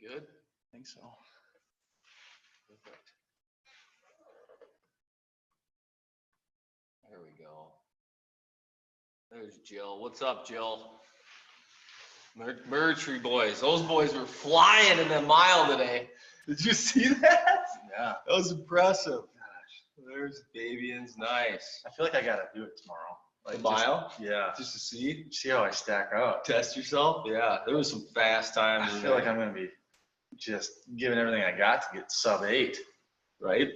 Good? I think so. Perfect. There we go. There's Jill. What's up, Jill? Mercury boys. Those boys were flying in the mile today. Did you see that? Yeah. That was impressive. Gosh. There's Fabian's. Nice. I feel like I got to do it tomorrow. Like the mile? Yeah. Just to see how I stack up. Test yourself? Yeah. There was some fast times. I feel like I'm going to be just giving everything I got to get sub 8. Right?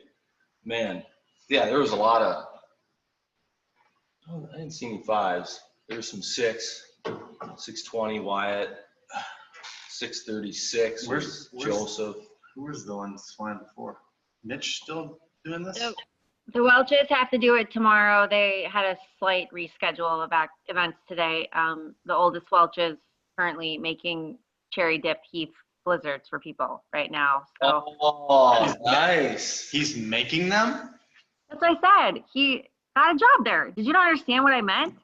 Man. Yeah, there was a lot of, I didn't see any 5s. There was some 6, 620 Wyatt, 636 Where's Joseph. Who was the one flying before? Mitch still doing this? The Welches have to do it tomorrow. They had a slight reschedule of events today. The oldest Welches currently making cherry dip Heath blizzards for people right now. So oh, nice. He's making them? that's what I said. He got a job there. Did you not understand what I meant?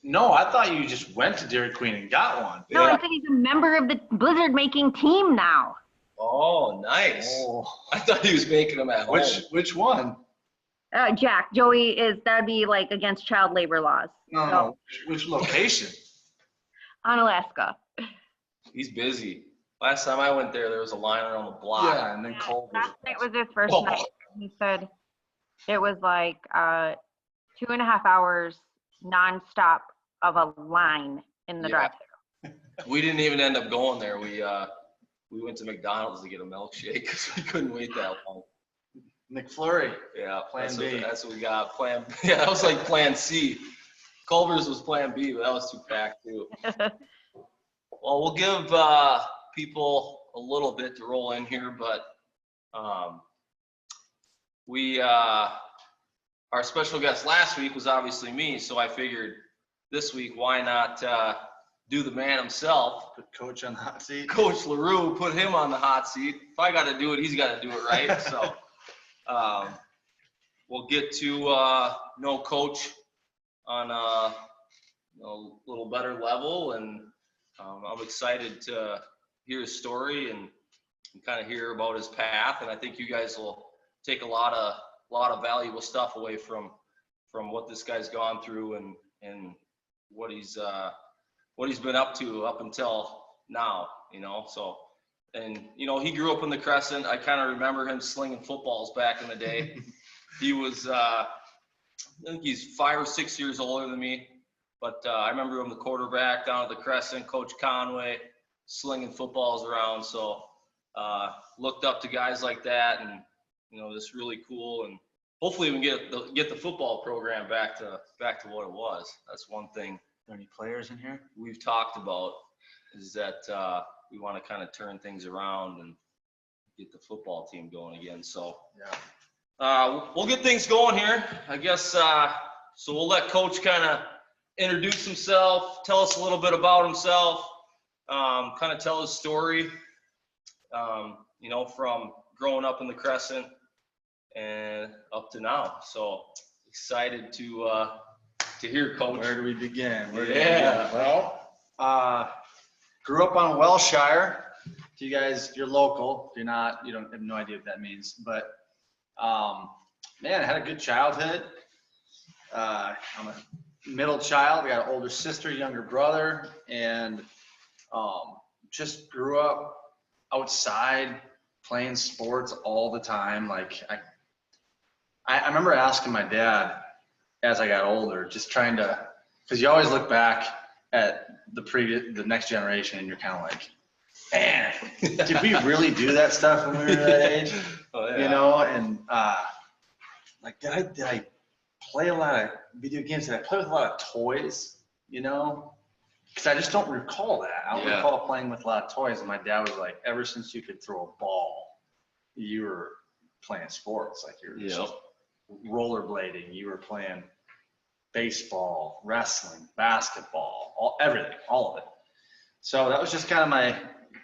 No, I thought you just went to Dairy Queen and got one. No, Yeah. I said he's a member of the blizzard making team now. Oh, nice. Oh. I thought he was making them at home. Which one? Jack, Joey that'd be like against child labor laws. No. Which location? On Alaska. He's busy. Last time I went there was a line around the block. Yeah, and then Cole. Last night was his first Oh. night. He said it was like 2.5 hours nonstop of a line in the Yeah. drive-thru. We didn't even end up going there. We went to McDonald's to get a milkshake because we couldn't wait that long. McFlurry. Yeah, Plan B. That's what we got. Yeah, that was like Plan C. Culver's was Plan B, but that was too packed too. Well, we'll give people a little bit to roll in here, but our special guest last week was obviously me, so I figured this week why not do the man himself. Put Coach on the hot seat. Coach LaRue, put him on the hot seat. If I got to do it, he's got to do it right. So we'll get to know Coach on a little better level, and I'm excited to hear his story and kind of hear about his path. And I think you guys will take a lot of valuable stuff away from what this guy's gone through and what he's been up to up until now, so, and, he grew up in the Crescent. I kind of remember him slinging footballs back in the day. He was, I think he's 5 or 6 years older than me, but I remember him the quarterback down at the Crescent, Coach Conway, slinging footballs around. So looked up to guys like that, and, just really cool. And hopefully we can get the football program back to what it was. That's one thing. Are there any players in here? We've talked about is that we want to kind of turn things around and get the football team going again. So Yeah. we'll get things going here, I guess. So we'll let Coach kind of introduce himself, tell us a little bit about himself, kind of tell his story, from growing up in the Crescent and up to now. So excited to hear Coach. Where do we begin? Yeah. Well, grew up on Welshire. If you guys, you're local. If you're not, you don't have no idea what that means. But man, I had a good childhood. I'm a middle child. I got an older sister, younger brother, and just grew up outside playing sports all the time. Like I remember asking my dad as I got older, just trying to, because you always look back at the next generation and you're kind of like, man, did we really do that stuff when we were that age? Oh, yeah. And like, did I play a lot of video games? Did I play with a lot of toys? Because I just don't recall that. I don't recall playing with a lot of toys. And my dad was like, ever since you could throw a ball, you were playing sports. Like you were just rollerblading, you were playing baseball, wrestling, basketball, everything, all of it. So that was just kind of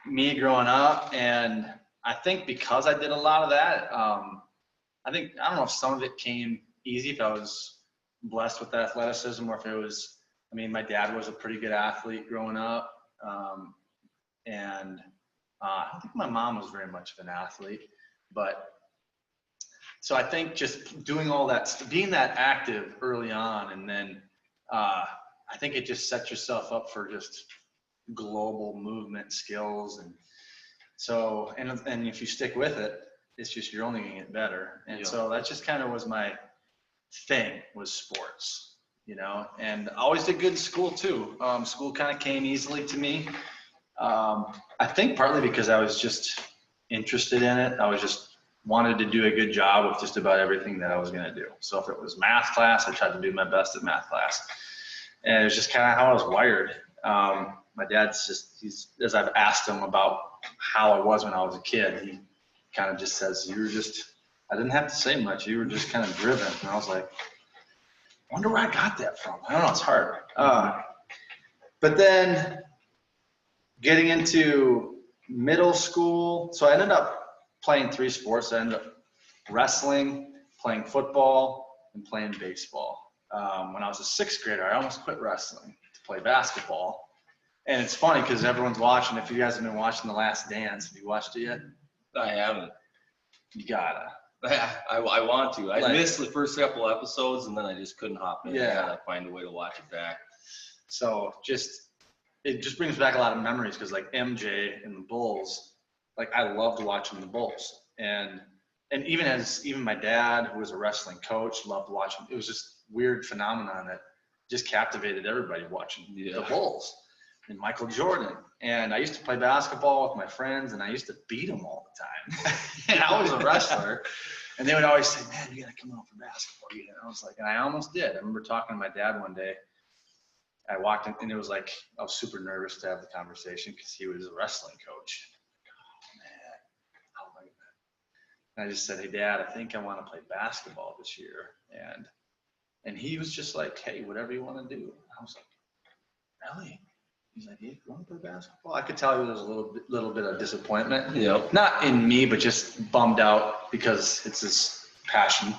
me growing up. And I think because I did a lot of that, I don't know if some of it came easy, if I was blessed with athleticism, or if it was, my dad was a pretty good athlete growing up. And I don't think my mom was very much of an athlete, but so I think just doing all that, being that active early on, and then I think it just sets yourself up for just global movement skills. And so, and if you stick with it, it's just, you're only gonna get better. And so that just kind of was my thing, was sports, you know, and I always did good in school too. School kind of came easily to me. I think partly because I was just interested in it. I was just wanted to do a good job with just about everything that I was going to do. So if it was math class, I tried to do my best at math class. And it was just kind of how I was wired. My dad's just, as I've asked him about how I was when I was a kid, he kind of just says, you were just, I didn't have to say much. You were just kind of driven. And I was like, I wonder where I got that from. I don't know, it's hard. But then getting into middle school, so I ended up playing 3 sports. I ended up wrestling, playing football, and playing baseball. When I was a 6th grader, I almost quit wrestling to play basketball. And it's funny because everyone's watching. If you guys have been watching The Last Dance, have you watched it yet? I haven't. You gotta. I want to. I missed the first couple episodes, and then I just couldn't hop in. Yeah. I gotta find a way to watch it back. So it just brings back a lot of memories, because like MJ and the Bulls, like I loved watching the Bulls. And even my dad, who was a wrestling coach, loved watching. It was just weird phenomenon that just captivated everybody watching the Bulls and Michael Jordan. And I used to play basketball with my friends, and I used to beat them all the time. And I was a wrestler, and they would always say, man, you gotta come out for basketball. And I was like, and I almost did. I remember talking to my dad one day. I walked in, and it was like, I was super nervous to have the conversation because he was a wrestling coach. Oh man, how am I gonna? And I just said, hey Dad, I think I want to play basketball this year. And he was just like, hey, whatever you want to do. And I was like, really? He's like, hey, you want to play basketball? I could tell there was a little bit of disappointment. Yep. Not in me, but just bummed out because it's his passion.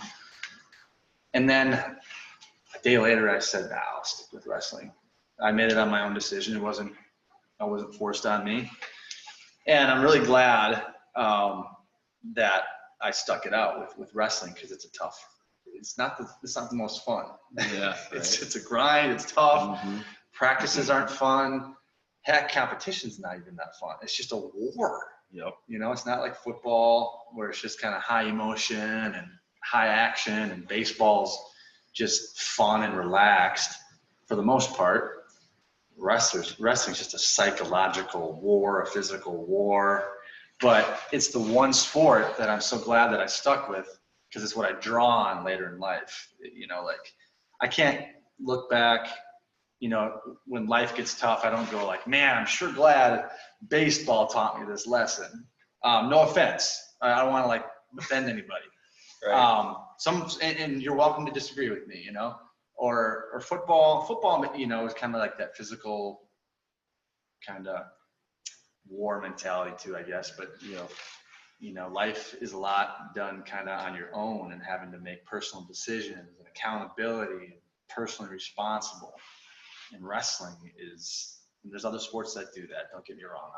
And then a day later, I said, nah, I'll stick with wrestling. I made it on my own decision. I wasn't forced on me. And I'm really glad that I stuck it out with wrestling, because it's not the most fun. Yeah. Right. It's a grind. It's tough. Mm-hmm. Practices aren't fun. Heck, competition's not even that fun. It's just a war. Yep. You know, it's not like football where it's just kind of high emotion and high action, and baseball's just fun and relaxed for the most part. Wrestling's just a psychological war, a physical war. But it's the one sport that I'm so glad that I stuck with, because it's what I draw on later in life. You know, like I can't look back, you know, when life gets tough, I don't go like, man, I'm sure glad baseball taught me this lesson. No offense. I don't want to like offend anybody. Right. And you're welcome to disagree with me, you know, or football, you know, is kind of like that physical kind of war mentality too, I guess. But, you know, life is a lot done kind of on your own, and having to make personal decisions and accountability, and personally responsible. And wrestling is, and there's other sports that do that. Don't get me wrong.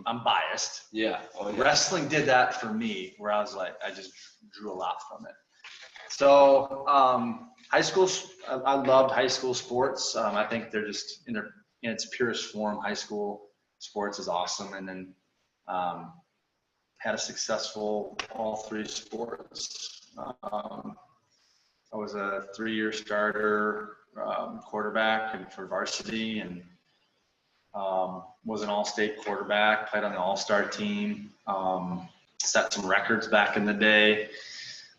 I'm biased. Yeah. Oh, yeah. Wrestling did that for me, where I was like, I just drew a lot from it. So high school, I loved high school sports. I think they're just in its purest form. High school sports is awesome. And then had a successful all 3 sports. I was a 3-year starter, quarterback, and for varsity, and was an all-state quarterback, played on the all-star team, set some records back in the day.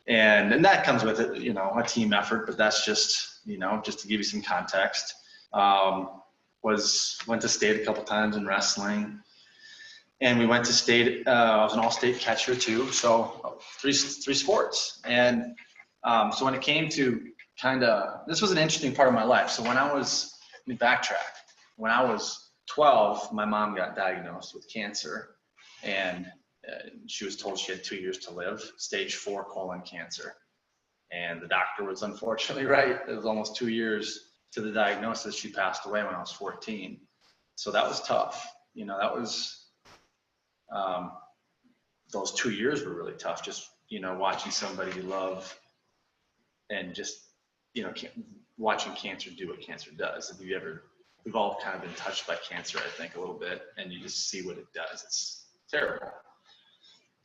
And that comes with it, you know, a team effort, but that's just, you know, just to give you some context. Went to state a couple times in wrestling, and we went to state. I was an all-state catcher too, so three sports. And so when it came to this was an interesting part of my life. So let me backtrack. When I was 12, my mom got diagnosed with cancer, and she was told she had 2 years to live, stage 4 colon cancer. And the doctor was unfortunately right. It was almost 2 years to the diagnosis. She passed away when I was 14. So that was tough. You know, that was those 2 years were really tough. Just, watching somebody you love and just, watching cancer do what cancer does. We've all kind of been touched by cancer, I think, a little bit, and you just see what it does. It's terrible.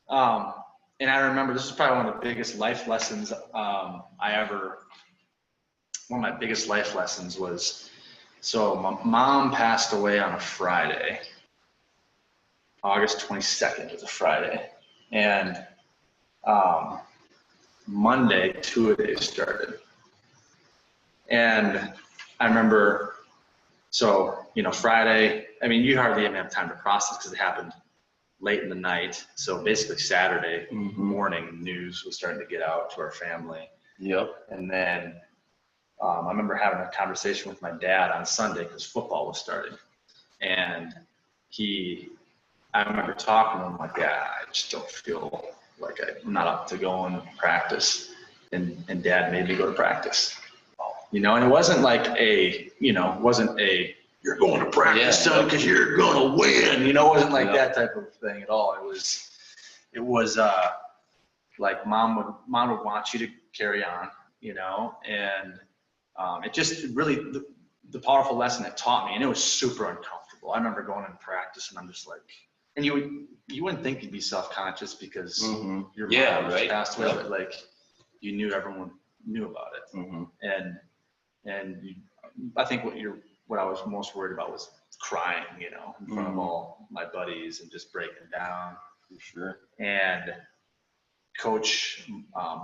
And I remember this is probably one of the biggest life lessons one of my biggest life lessons was, so my mom passed away on a Friday. August 22nd was a Friday. And Monday, two-a-days started. And I remember, Friday, you hardly even have time to process because it happened late in the night. So basically Saturday morning news was starting to get out to our family. Yep. And then I remember having a conversation with my dad on Sunday because football was starting. And I remember talking to him like, I just don't feel like I'm not up to going to practice. And Dad made me go to practice. And it wasn't like you're going to practice, son, because you're going to win. It wasn't like that type of thing at all. It was like mom would want you to carry on, and it just really, the powerful lesson it taught me, and it was super uncomfortable. I remember going into practice and I'm just like, and you wouldn't think you'd be self-conscious because your mom was passed away, but like you knew everyone knew about it. And I think what I was most worried about was crying, in front of all my buddies and just breaking down. For sure. And Coach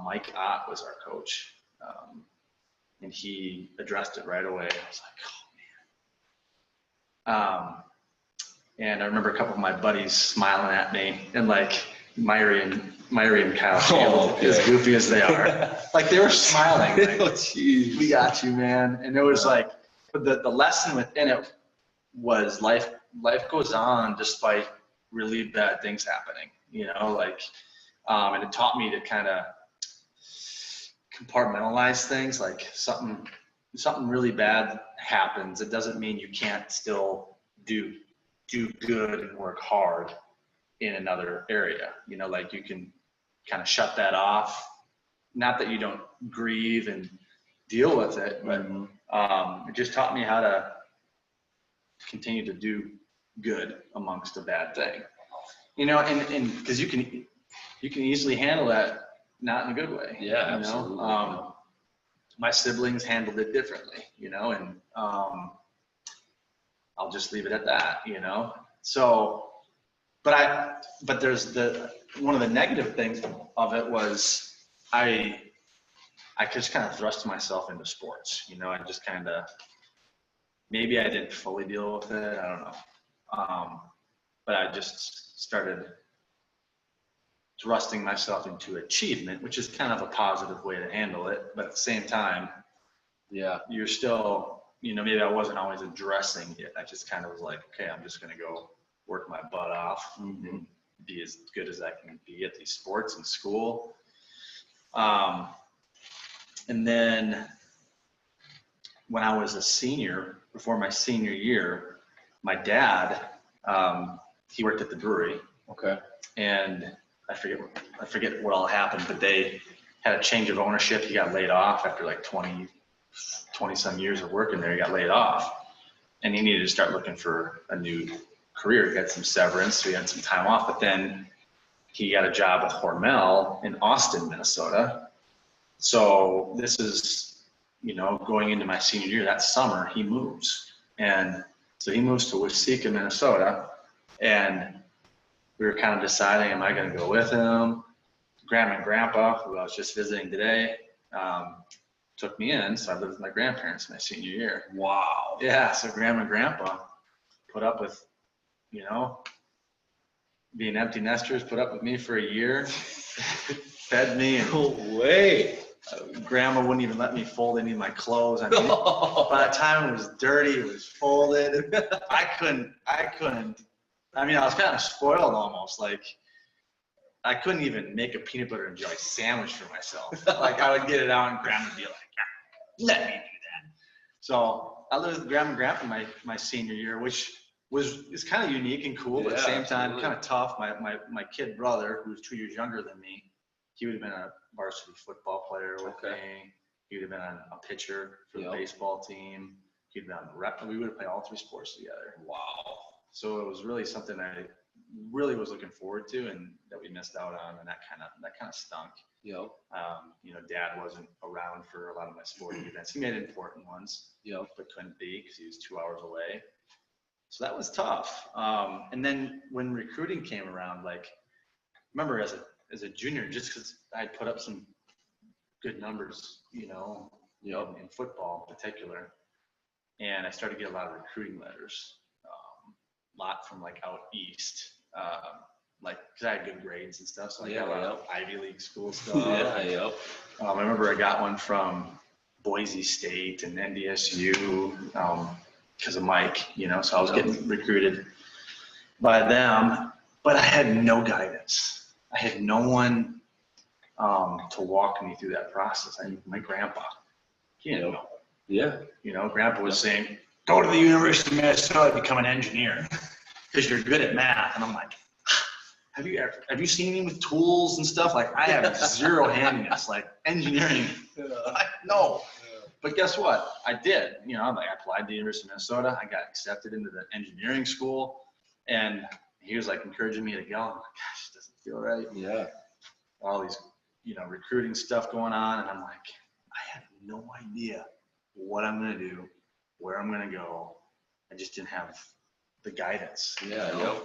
Mike Ott was our coach, and he addressed it right away. I was like, oh man. And I remember a couple of my buddies smiling at me, and like Myri and Kyle, as goofy as they are, like they were smiling. Like, oh, geez. We got you, man. And it was like, but the lesson within it was life goes on despite really bad things happening, and it taught me to kind of compartmentalize things. Like something really bad happens, it doesn't mean you can't still do good and work hard in another area. Like you can kind of shut that off. Not that you don't grieve and deal with it, but it just taught me how to continue to do good amongst a bad thing. And because you can easily handle that not in a good way. Yeah, absolutely. My siblings handled it differently, and I'll just leave it at that, So, but there's one of the negative things of it was I just kind of thrust myself into sports, I just kind of, maybe I didn't fully deal with it. I don't know. But I just started thrusting myself into achievement, which is kind of a positive way to handle it. But at the same time, you're still, maybe I wasn't always addressing it. I just kind of was like, okay, I'm just going to go work my butt off and be as good as I can be at these sports in school. And then when I was a senior, before my senior year, my dad, he worked at the brewery. Okay. And I forget what all happened, but they had a change of ownership. He got laid off after like 20 some years of working there. He got laid off, and he needed to start looking for a new career. He had some severance, so he had some time off, but then he got a job with Hormel in Austin, Minnesota. So this is, going into my senior year, that summer he moves. And so he moves to Waseca, Minnesota, and we were kind of deciding, am I going to go with him? Grandma and Grandpa, who I was just visiting today, took me in, so I lived with my grandparents my senior year. Wow. Yeah, so Grandma and Grandpa put up with, being empty nesters, put up with me for a year, fed me. And no way. Grandma wouldn't even let me fold any of my clothes. By the time it was dirty, it was folded. I couldn't. I was kind of spoiled almost. Like, I couldn't even make a peanut butter and jelly sandwich for myself. Like, I would get it out and Grandma would be like, let me do that. So I lived with Grandma and Grandpa my senior year, which it's kind of unique and cool, but at the Yeah, same time, absolutely. kind of tough. My kid brother, who's 2 years younger than me, he would have been a varsity football player with Okay. me. He would have been a pitcher for the Yep. baseball team. He'd been on the rep. We would have played all 3 sports together. Wow. So it was really something I really was looking forward to, and that we missed out on, and that kind of stunk. Yep. Dad wasn't around for a lot of my sporting events. He made important ones, Yep. but couldn't be because he was 2 hours away. So that was tough. And then when recruiting came around, like, remember as a junior, just because I put up some good numbers, Yep. in football in particular, and I started to get a lot of recruiting letters, a lot from like out east, like because I had good grades and stuff, so I got a lot of Ivy League school stuff. Yeah. Yep. I remember I got one from Boise State and NDSU because of Mike, so I was getting recruited by them, but I had no guidance. I had no one to walk me through that process. My grandpa, he didn't know. Yeah. Grandpa was saying, go to the University of Minnesota, become an engineer because you're good at math. And I'm like, have you seen me with tools and stuff? Like, I have zero handiness, like engineering. No. But guess what? I did. I applied to the University of Minnesota. I got accepted into the engineering school, and he was like encouraging me to go. I'm like, gosh, it doesn't feel right. Yeah. All these, recruiting stuff going on, and I'm like, I have no idea what I'm gonna do, where I'm gonna go. I just didn't have the guidance. Yeah. Yep.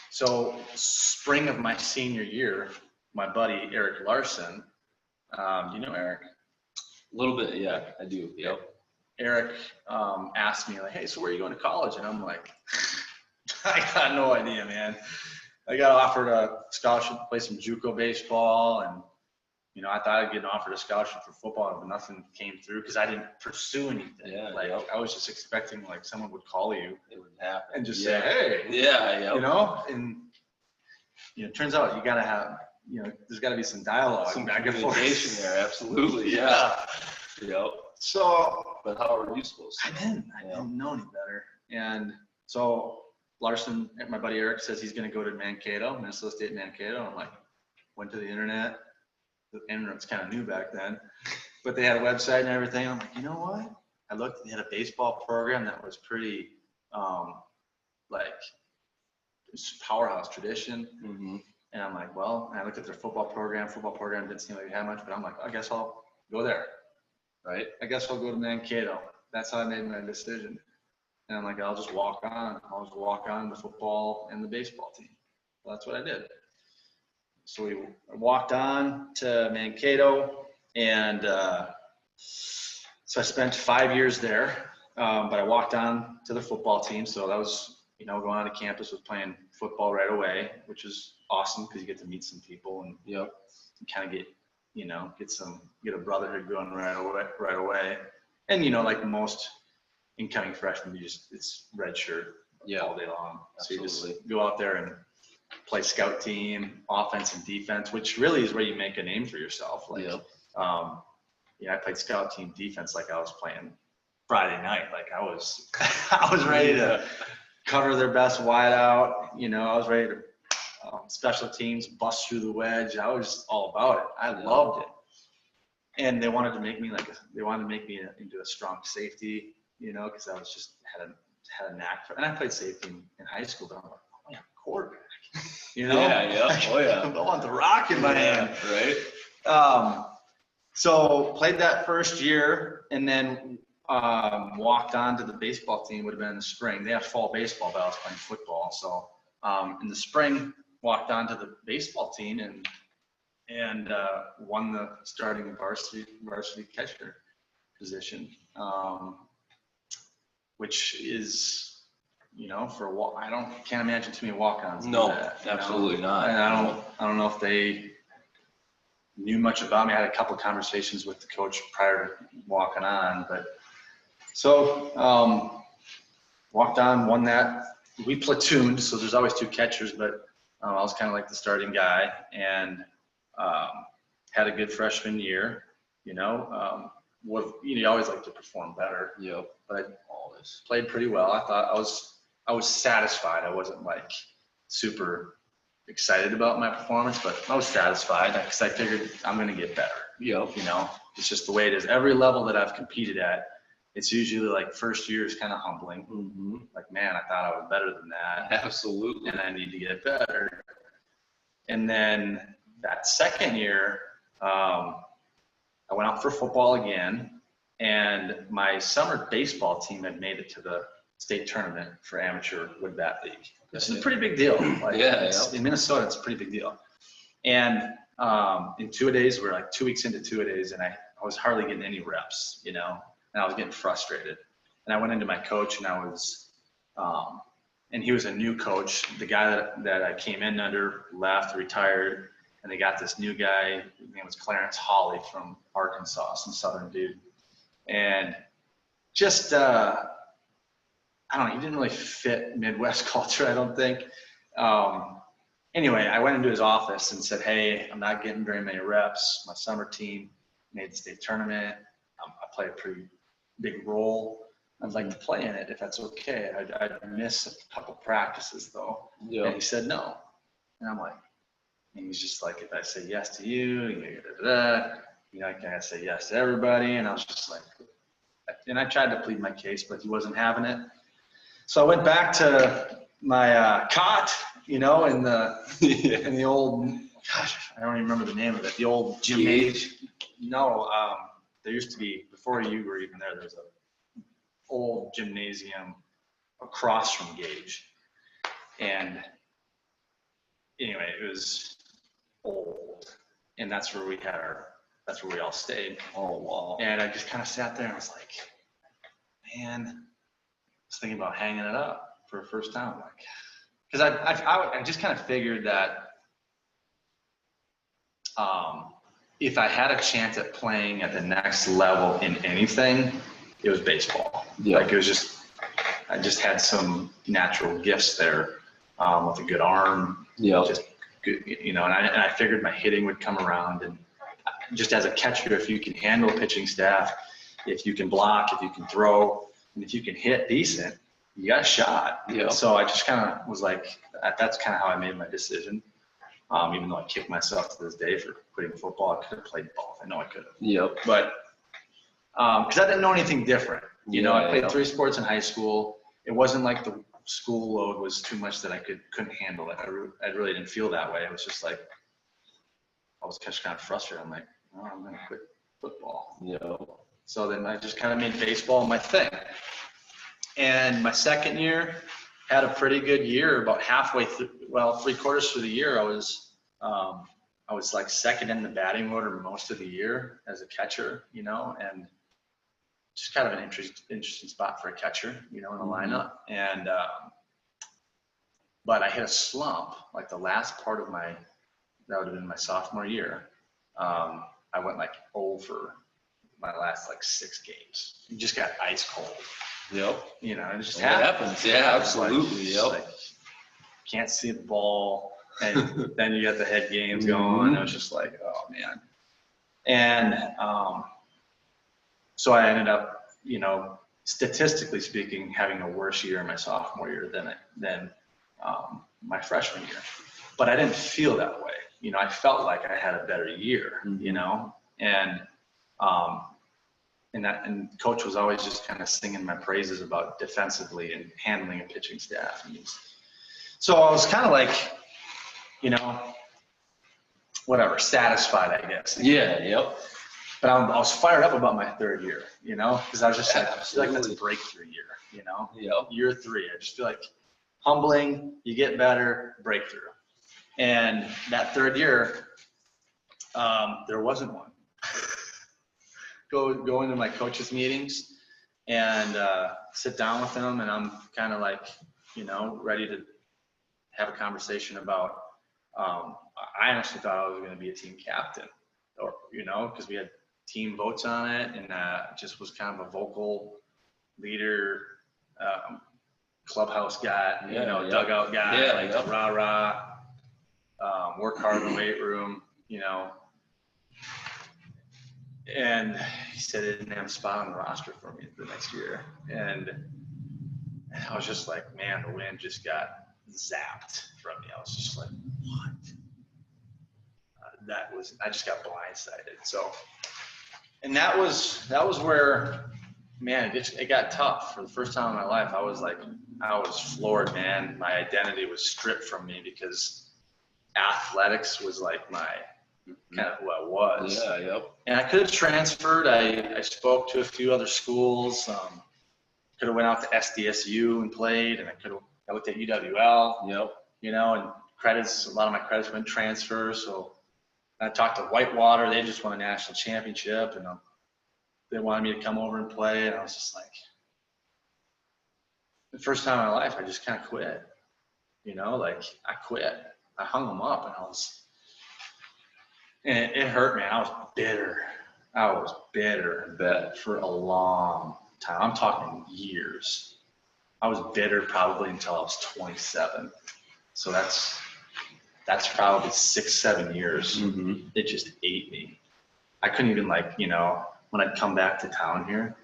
So spring of my senior year, my buddy Eric Larson, do you know Eric? A little bit. Yeah, I do. Yep. Eric asked me like, hey, so where are you going to college? And I'm like, I got no idea, man. I got offered a scholarship to play some JUCO baseball, and I thought I'd get offered a scholarship for football, but nothing came through because I didn't pursue anything. Yeah, like I was just expecting like someone would call you It would happen. and just say, hey, Yeah. Yep. and it turns out you gotta have, there's gotta be some dialogue, Some back and forth. communication there. Absolutely. Yeah. Yep. So But how are you supposed to? I didn't know any better. And so Larson, my buddy Eric, says he's going to go to Mankato, Minnesota State Mankato. I'm like, went to the internet. The internet's kind of new back then, but they had a website and everything. I'm like, you know what? I looked, they had a baseball program that was pretty, like, powerhouse tradition. Mm-hmm. And I'm like, well, and I looked at their football program. Football program didn't seem like it had much, but I'm like, I guess I'll go there. Right. I guess I'll go to Mankato. That's how I made my decision. And I'm like, I'll just walk on. I'll just walk on the football and the baseball team. Well, that's what I did. So we walked on to Mankato, and so I spent 5 years there. But I walked on to the football team. So that was, going on to campus was playing football right away, which is awesome because you get to meet some people and Yep. kind of get a brotherhood going right away. And like most incoming freshmen, it's red shirt all day long. So you Absolutely. just go out there and play scout team, offense and defense, which really is where you make a name for yourself. Like, Yep. I played scout team defense like I was playing Friday night. Like I was ready to cover their best wide out. I was ready to special teams, bust through the wedge. I was just all about it. I loved it. And they wanted to make me into a strong safety, because I was just had a knack for it. And I played safety in high school, but I'm like, oh yeah, quarterback. Yeah. Yep. Oh yeah. I want the rock in my hand. Right. So played that first year, and then walked on to the baseball team. Would have been in the spring. They have fall baseball, but I was playing football. So in the spring, walked on to the baseball team and won the starting varsity catcher position, which is, can't imagine too many walk-ons. No, that, absolutely not. And I don't know if they knew much about me. I had a couple of conversations with the coach prior to walking on, but so walked on, won that. We platooned, so there's always two catchers, but I was kind of like the starting guy, and had a good freshman year. You always like to perform better. Yep. But I always played pretty well. I thought I was I was satisfied. I wasn't like super excited about my performance, but I was satisfied because I figured I'm going to get better. Yep. You know, it's just the way it is. Every level that I've competed at, it's usually like first year is kind of humbling. Mm-hmm. Like, man, I thought I was better than that. Absolutely. And I need to get better. And then that second year, I went out for football again, and my summer baseball team had made it to the state tournament for amateur wood bat league. This is a pretty big deal. Like, in Minnesota, it's a pretty big deal. And in two-a-days, we're like 2 weeks into two-a-days, and I was hardly getting any reps, you know, and I was getting frustrated. And I went into my coach, and I was, and he was a new coach. The guy that I came in under left, retired, and they got this new guy. His name was Clarence Hawley from Arkansas, some Southern dude. And just, I don't know, he didn't really fit Midwest culture, I don't think. Anyway, I went into his office and said, hey, I'm not getting very many reps. My summer team made the state tournament. I play a pretty big role. I'd like to play in it if that's okay. I'd miss a couple practices though. Yeah. And he said no. And I'm like, and he's just like, if I say yes to you, you know, can I say yes to everybody? And I was just like, and I tried to plead my case, but he wasn't having it. So I went back to my cot, you know, in the old, gosh, I don't even remember the name of it, the old gymnasium. No, there used to be, before you were even there, there's a old gymnasium across from Gage. And anyway, it was old. And that's where we all stayed. Oh, wow. And I just kind of sat there and I was like, man, I was thinking about hanging it up for a first time. Like, because I just kind of figured that if I had a chance at playing at the next level in anything, it was baseball. Yeah. Like, it was just, I just had some natural gifts there with a good arm. Yeah. Just good, you know, and I figured my hitting would come around. And just as a catcher, if you can handle a pitching staff, if you can block, if you can throw, and if you can hit decent, you got a shot. Yeah. So I just kind of was like, that's kind of how I made my decision. Even though I kick myself to this day for quitting football, I could have played both. I know I could have. Yep. But because I didn't know anything different. You know, I played Yeah. 3 sports in high school. It wasn't like the school load was too much that I couldn't handle it. I really didn't feel that way. It was just like, I was just kind of frustrated. I'm like, oh, I'm going to quit football. Yeah. So then I just kind of made baseball my thing. And my second year had a pretty good year. About halfway through, well, 3/4 through the year, I was like second in the batting order most of the year as a catcher, you know, and just kind of an interesting spot for a catcher, you know, in the lineup. And but I hit a slump like the last part of that would have been my sophomore year. I went like over my last like 6 games. You just got ice cold. Yep. You know, it just It happens. happens. Yeah, absolutely. Like, Yep. like, can't see the ball, and then you got the head games going. It was just like, oh man. And so I ended up, you know, statistically speaking, having a worse year in my sophomore year than my freshman year. But I didn't feel that way. You know, I felt like I had a better year. You know, and coach was always just kind of singing my praises about defensively and handling a pitching staff. And so I was kind of like, you know, whatever, satisfied, I guess. Yeah. Yep. But I was fired up about my 3rd year, you know, because I was just like, I feel like that's a breakthrough year, you know. Yep. Year 3, I just feel like humbling, you get better, breakthrough. And that 3rd year, there wasn't one. Go into my coaches' meetings and sit down with them, and I'm kind of like, you know, ready to have a conversation about. I honestly thought I was going to be a team captain, or you know, because we had team votes on it, and just was kind of a vocal leader, clubhouse guy, you know, dugout guy, rah rah, work hard in the weight room, you know. And he said he didn't have a spot on the roster for me the next year. And And I was just like, man, the wind just got zapped from me. I was just like, what? I just got blindsided. So, and that was where, man, it got tough. For the first time in my life, I was floored, man. My identity was stripped from me because athletics was like my kind of who I was. Yeah, yep. And I could have transferred. I spoke to a few other schools. Could have went out to SDSU and played, and I looked at UWL. Yep. You know, and a lot of my credits went transfer. So I talked to Whitewater. They just won a national championship, and they wanted me to come over and play. And I was just like, the first time in my life, I just kind of quit. You know, like I quit. I hung them up, and it hurt, man. I was bitter. For a long time. I'm talking years. I was bitter probably until I was 27. So that's probably 6-7 years. Mm-hmm. It just ate me. I couldn't even, like, you know, when I'd come back to town here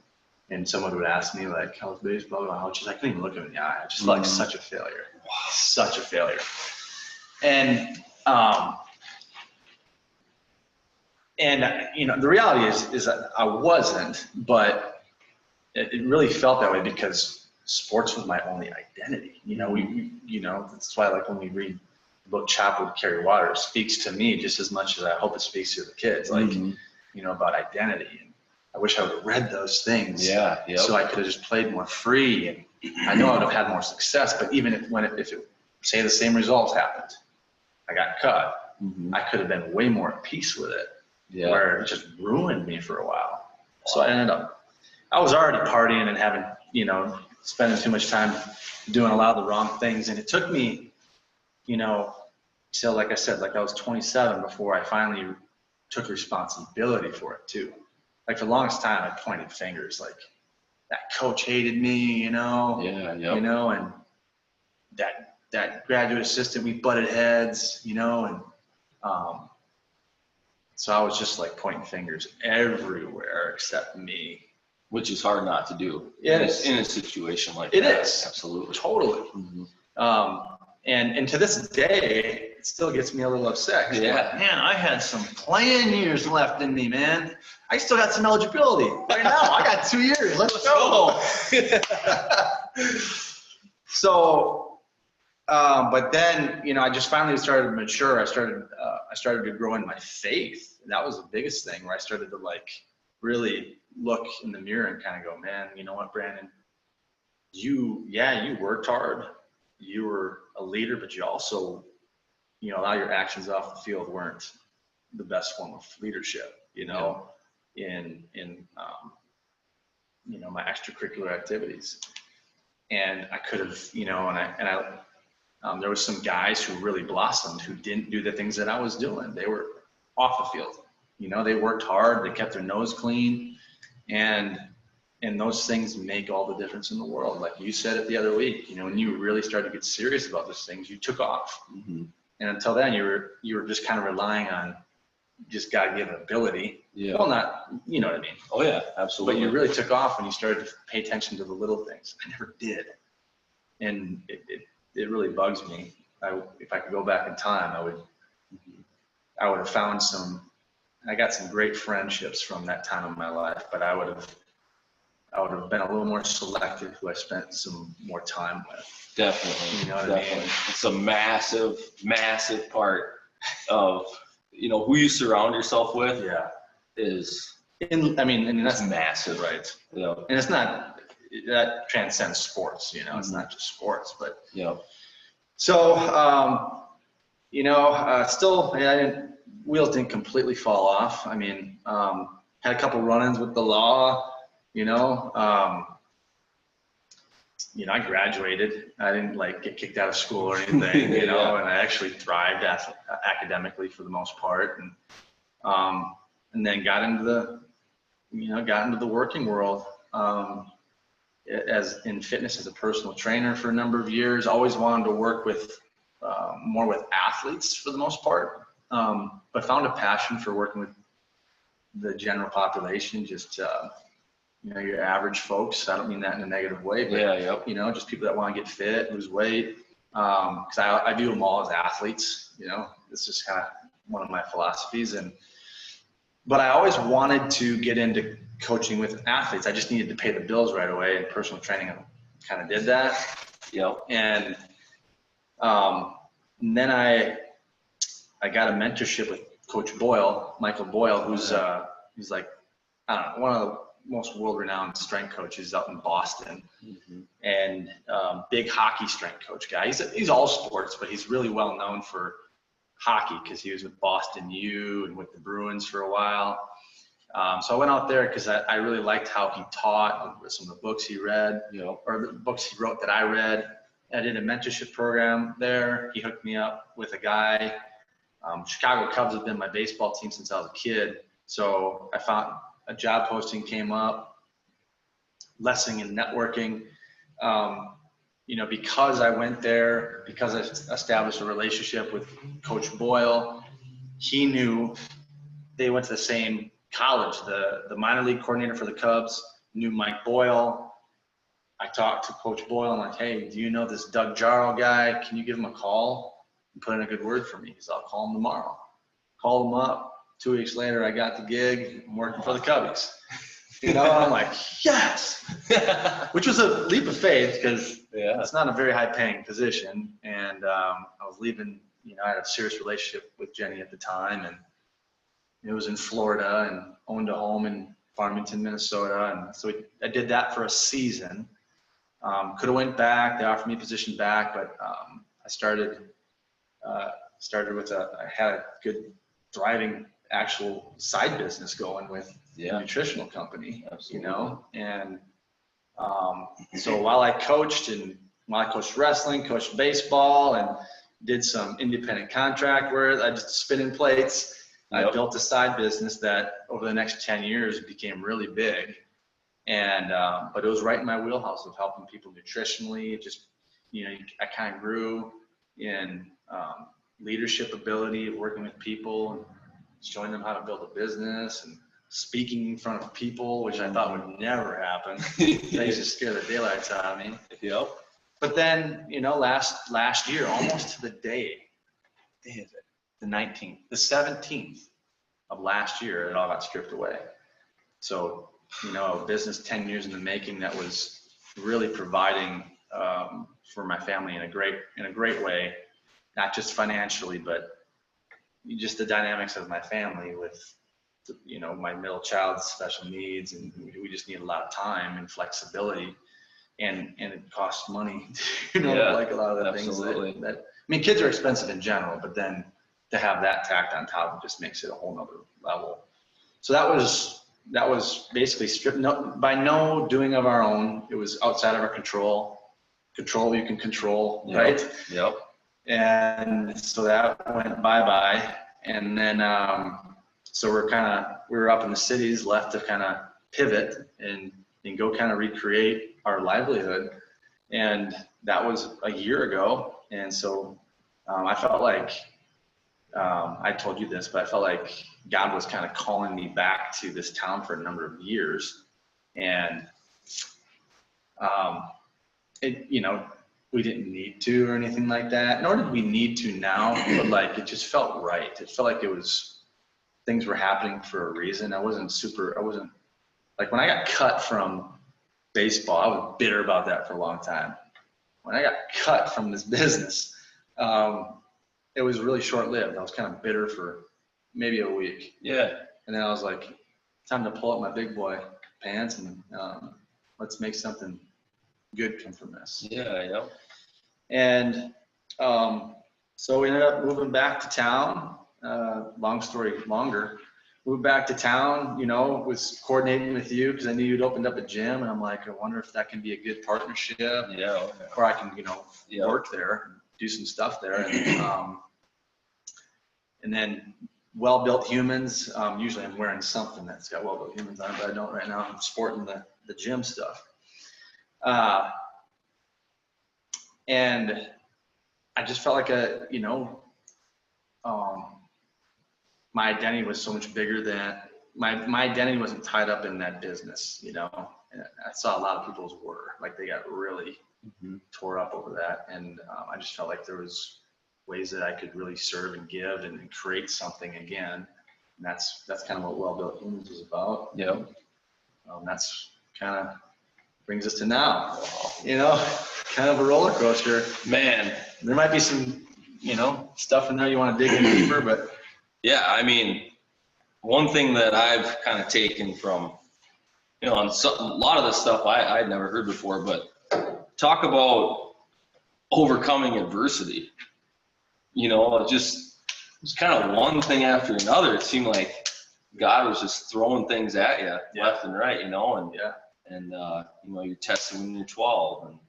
and someone would ask me like, how's baseball? I couldn't even look them in the eye. I just like such a failure. Such a failure. And you know, the reality is that I wasn't, but it really felt that way because sports was my only identity. You know, you know, that's why, like, when we read the book Chapel to Carry Water, it speaks to me just as much as I hope it speaks to the kids, like, you know, about identity. And I wish I would have read those things. Yeah. Yep. So I could have just played more free, and I know I would have had more success. But even if say the same results happened, I got cut, I could have been way more at peace with it. Yeah. Where it just ruined me for a while. So I was already partying and having, you know, spending too much time doing a lot of the wrong things. And it took me, you know, till, like I said, like I was 27 before I finally took responsibility for it too. Like for the longest time, I pointed fingers, like that coach hated me, you know, you know, and that graduate assistant, we butted heads, you know, and, so I was just like pointing fingers everywhere except me. Which is hard not to do in a situation like that. It is. Absolutely. Totally. And to this day, it still gets me a little upset. Yeah. Like, man, I had some playing years left in me, man. I still got some eligibility. Right now, I got 2 years. Let's go. So, but then, you know, I just finally started to mature. I started to grow in my faith. And that was the biggest thing, where I started to, like, really look in the mirror and kind of go, man, you know what, Brandon, you worked hard. You were a leader, but you also, you know, a lot of your actions off the field weren't the best form of leadership, you know, in you know, my extracurricular activities. And I could have, you know, and there was some guys who really blossomed who didn't do the things that I was doing. They were off the field, you know, they worked hard, they kept their nose clean, and those things make all the difference in the world. Like you said it the other week, you know, when you really started to get serious about those things, you took off. And until then, you were just kind of relying on just God-given ability. Yeah. Well, not, you know what I mean? Oh yeah, absolutely. But you really took off when you started to pay attention to the little things. I never did. And it really bugs me. If I could go back in time, I would have found I got some great friendships from that time of my life, but I would have been a little more selective who I spent some more time with. Definitely. You know what I mean? It's a massive, massive part of, you know, who you surround yourself with. Yeah. And that's massive, right? Yeah. And it's not, that transcends sports, you know, it's not just sports, but. Yeah. So, you know, still, wheels didn't completely fall off. I mean, had a couple run-ins with the law, you know. You know, I graduated. I didn't, like, get kicked out of school or anything, you know, and I actually thrived academically for the most part. And then got into the working world, as in fitness as a personal trainer for a number of years. Always wanted to work with, more with athletes for the most part. But found a passion for working with the general population, just you know, your average folks. I don't mean that in a negative way, but Yep. you know, just people that want to get fit, lose weight. Because I view them all as athletes. You know, it's just kind of one of my philosophies. But I always wanted to get into coaching with athletes. I just needed to pay the bills right away, and personal training kind of did that. Yep. And then I got a mentorship with Coach Boyle, Michael Boyle, who's he's like, I don't know, one of the most world-renowned strength coaches out in Boston, and big hockey strength coach guy. He's all sports, but he's really well known for hockey because he was with Boston U and with the Bruins for a while. So I went out there because I really liked how he taught, some of the books he read, or the books he wrote that I read. I did a mentorship program there. He hooked me up with a guy. Chicago Cubs have been my baseball team since I was a kid. So I found a job posting came up, lesson in networking. You know, because I went there, because I established a relationship with Coach Boyle, he knew they went to the same college. The minor league coordinator for the Cubs knew Mike Boyle. I talked to Coach Boyle. I'm like, hey, do you know this Doug Jarl guy? Can you give him a call and put in a good word for me? He said, I'll call him tomorrow. Called him up. 2 weeks later, I got the gig. I'm working for the Cubbies. You know, I'm like, yes, which was a leap of faith because it's not a very high paying position. And I was leaving, you know, I had a serious relationship with Jenny at the time, and it was in Florida, and owned a home in Farmington, Minnesota. And so I did that for a season. Could have went back. They offered me a position back, but I started with I had a good thriving actual side business going with a nutritional company. Absolutely. You know, and so while I coached wrestling, coached baseball, and did some independent contract work, I just spinning plates. I built a side business that over the next 10 years became really big. And, but it was right in my wheelhouse of helping people nutritionally. Just, you know, I kind of grew in leadership ability, working with people, and showing them how to build a business, and speaking in front of people, which I thought would never happen. That used to scare the daylights out of me. Yep. But then, you know, last year, almost to the day is it? The 19th, the 17th of last year, it all got stripped away. So, you know, a business 10 years in the making that was really providing for my family in a great way, not just financially, but just the dynamics of my family with, you know, my middle child's special needs, and we just need a lot of time and flexibility, and it costs money, you know, like a lot of the things that, I mean, kids are expensive in general, but then to have that tacked on top, it just makes it a whole nother level. So that was basically stripped, by no doing of our own. It was outside of our control you can control, right? Yep. And so that went bye-bye. And then, so we were up in the cities, left to kind of pivot and go kind of recreate our livelihood. And that was a year ago. And so I felt like, I told you this, but I felt like God was kind of calling me back to this town for a number of years. And, you know, we didn't need to or anything like that, nor did we need to now, but like, it just felt right. It felt like things were happening for a reason. I wasn't like, when I got cut from baseball, I was bitter about that for a long time. When I got cut from this business, it was really short-lived. I was kind of bitter for maybe a week. Yeah. And then I was like, time to pull up my big boy pants and let's make something good come from this. Yeah, I know. And so we ended up moving back to town. Long story longer. Moved back to town, you know, was coordinating with you because I knew you'd opened up a gym, and I'm like, I wonder if that can be a good partnership. Yeah. Or I can, you know, work there, do some stuff there. And then Well-Built Humans. Usually I'm wearing something that's got Well-Built Humans on it, but I don't right now. I'm sporting the gym stuff. And I just felt like my identity was so much bigger than my identity wasn't tied up in that business, you know. And I saw a lot of people's were like they got really tore up over that, and I just felt like there was ways that I could really serve and give and create something again. And that's kind of what Well Built Humans is about. Yeah. That's kind of brings us to now, kind of a roller coaster. Man. There might be some, stuff in there you want to dig in deeper, but. Yeah, I mean, one thing that I've kind of taken from, on a lot of the stuff I'd never heard before, but talk about overcoming adversity. It's kind of one thing after another. It seemed like God was just throwing things at you left and right, and you're testing when you're 12, and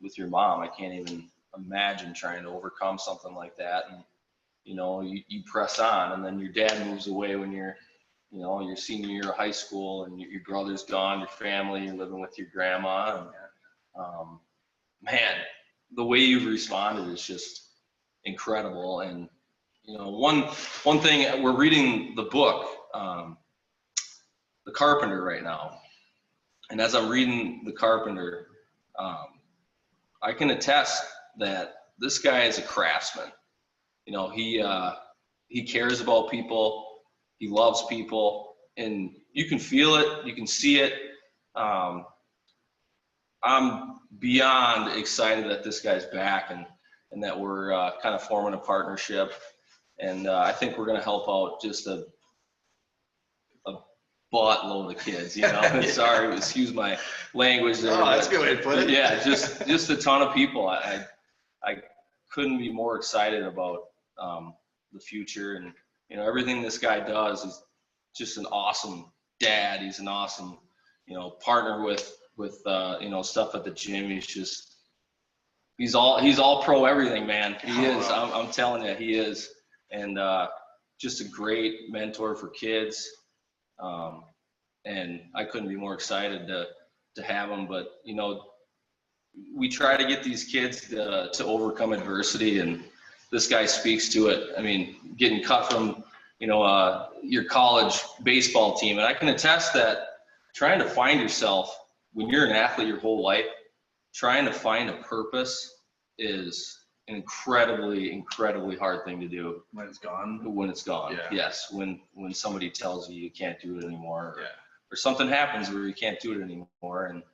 with your mom, I can't even imagine trying to overcome something like that. And you press on, and then your dad moves away when you're your senior year of high school, and your brother's gone, your family, you're living with your grandma, and man, the way you've responded is just incredible. And one thing, we're reading the book, The Carpenter, right now, and as I'm reading The Carpenter, I can attest that this guy is a craftsman. He cares about people, he loves people, and you can feel it, you can see it. I'm beyond excited that this guy's back, and that we're kind of forming a partnership. And I think we're going to help out just a buttload of kids, Sorry, excuse my language there. Oh, that's a good way to put it. Yeah, just a ton of people. I couldn't be more excited about the future, and everything this guy does is just an awesome dad. He's an awesome partner with stuff at the gym. He's all pro everything, man. He is. I'm telling you, he is. And just a great mentor for kids. And I couldn't be more excited to have him. But we try to get these kids to overcome adversity, and this guy speaks to it. I mean, getting cut from your college baseball team, and I can attest that trying to find yourself when you're an athlete your whole life, trying to find a purpose is an incredibly hard thing to do. When it's gone. Yeah. Yes. When somebody tells you can't do it anymore, or something happens where you can't do it anymore, and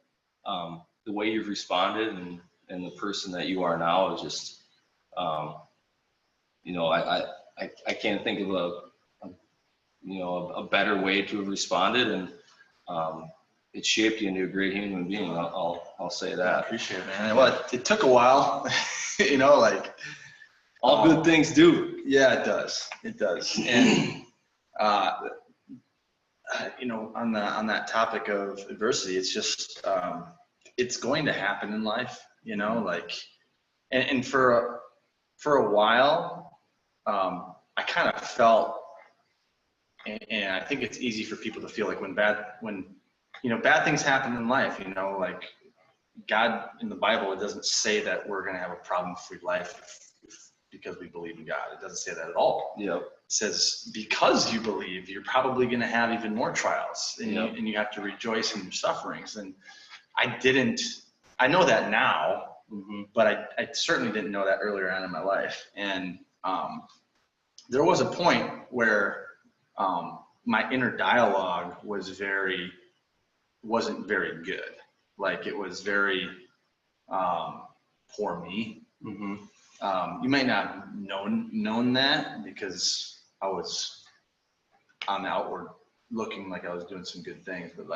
the way you've responded and the person that you are now is just, I can't think of a better way to have responded, and it shaped you into a great human being. I'll say that. I appreciate it, man. Well, it took a while, all good things do. Yeah, it does. It does. And on that topic of adversity, it's just it's going to happen in life, and for a while, I kind of felt, and I think it's easy for people to feel like when bad things happen in life, like God in the Bible, it doesn't say that we're going to have a problem-free life because we believe in God. It doesn't say that at all. Yeah. It says because you believe, you're probably going to have even more trials, and you have to rejoice in your sufferings. And I know that now, but I certainly didn't know that earlier on in my life. And there was a point where my inner dialogue wasn't very good. Like it was very poor me. You might not have known that because I was on the outward looking like I was doing some good things, but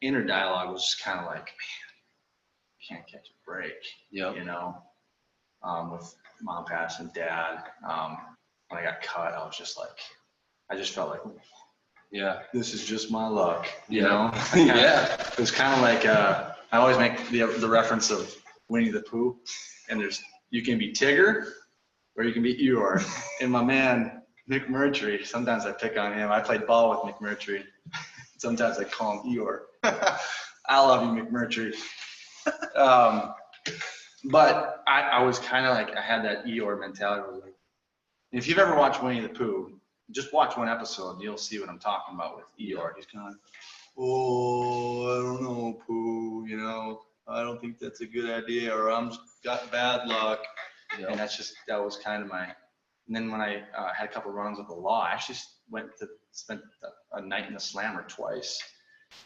inner dialogue was just kind of like, man, can't catch a break. With mom passing, dad, when I got cut, I was just like, I just felt like, yeah, this is just my luck, Yeah. It was kind of like, I always make the reference of Winnie the Pooh, and you can be Tigger or you can be Eeyore. And my man, McMurtry, sometimes I pick on him. I played ball with McMurtry. Sometimes I call him Eeyore. I love you, McMurtry. But I was kind of like, I had that Eeyore mentality. I was like, if you've ever watched Winnie the Pooh, just watch one episode and you'll see what I'm talking about with Eeyore. He's kind of oh, I don't know, Pooh, you know, I don't think that's a good idea, or I'm got bad luck. Yep. And that was kind of my, and then when I had a couple runs with the law, I actually spent a night in the slammer twice.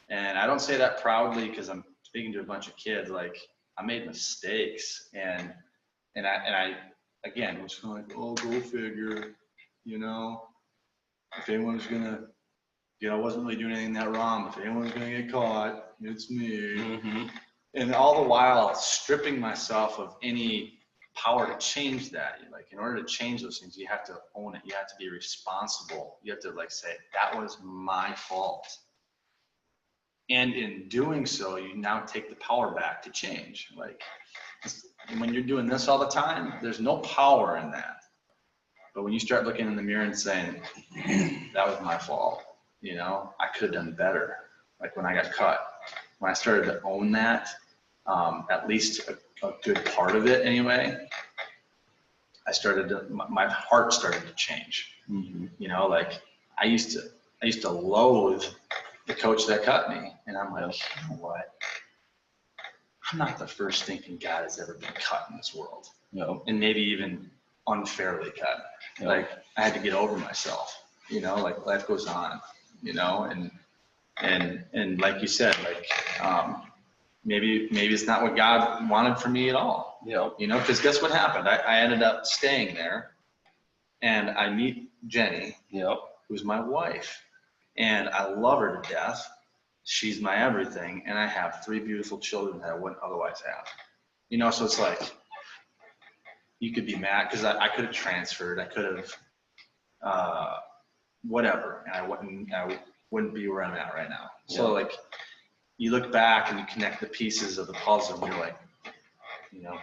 And I don't say that proudly because I'm speaking to a bunch of kids. Like, I made mistakes, and I again was kind of like, oh, go figure, you know, if anyone's gonna, you know, I wasn't really doing anything that wrong. If anyone's gonna get caught, it's me. Mm-hmm. And all the while stripping myself of any power to change that. Like, in order to change those things, you have to own it. You have to be responsible. You have to like say, that was my fault. And in doing so, you now take the power back to change. Like, when you're doing this all the time, there's no power in that. But when you start looking in the mirror and saying, that was my fault, you know, I could have done better. Like when I got cut, when I started to own that, at least a good part of it anyway, my heart started to change. Mm-hmm. You know, like I used to loathe the coach that cut me. And I'm like, you know what? I'm not the first thinking guy that's ever been cut in this world. No. And maybe even unfairly cut. Yep. Like, I had to get over myself, you know, like life goes on, you know, and like you said, like, maybe it's not what God wanted for me at all. Yep. You know, because guess what happened? I ended up staying there, and I meet Jenny, Yep. who's my wife, and I love her to death. She's my everything, and I have 3 beautiful children that I wouldn't otherwise have. You know, so it's like, you could be mad because I could have transferred, I could have whatever, and I wouldn't be where I'm at right now. So Yeah. like, you look back and you connect the pieces of the puzzle, and you're like, you know,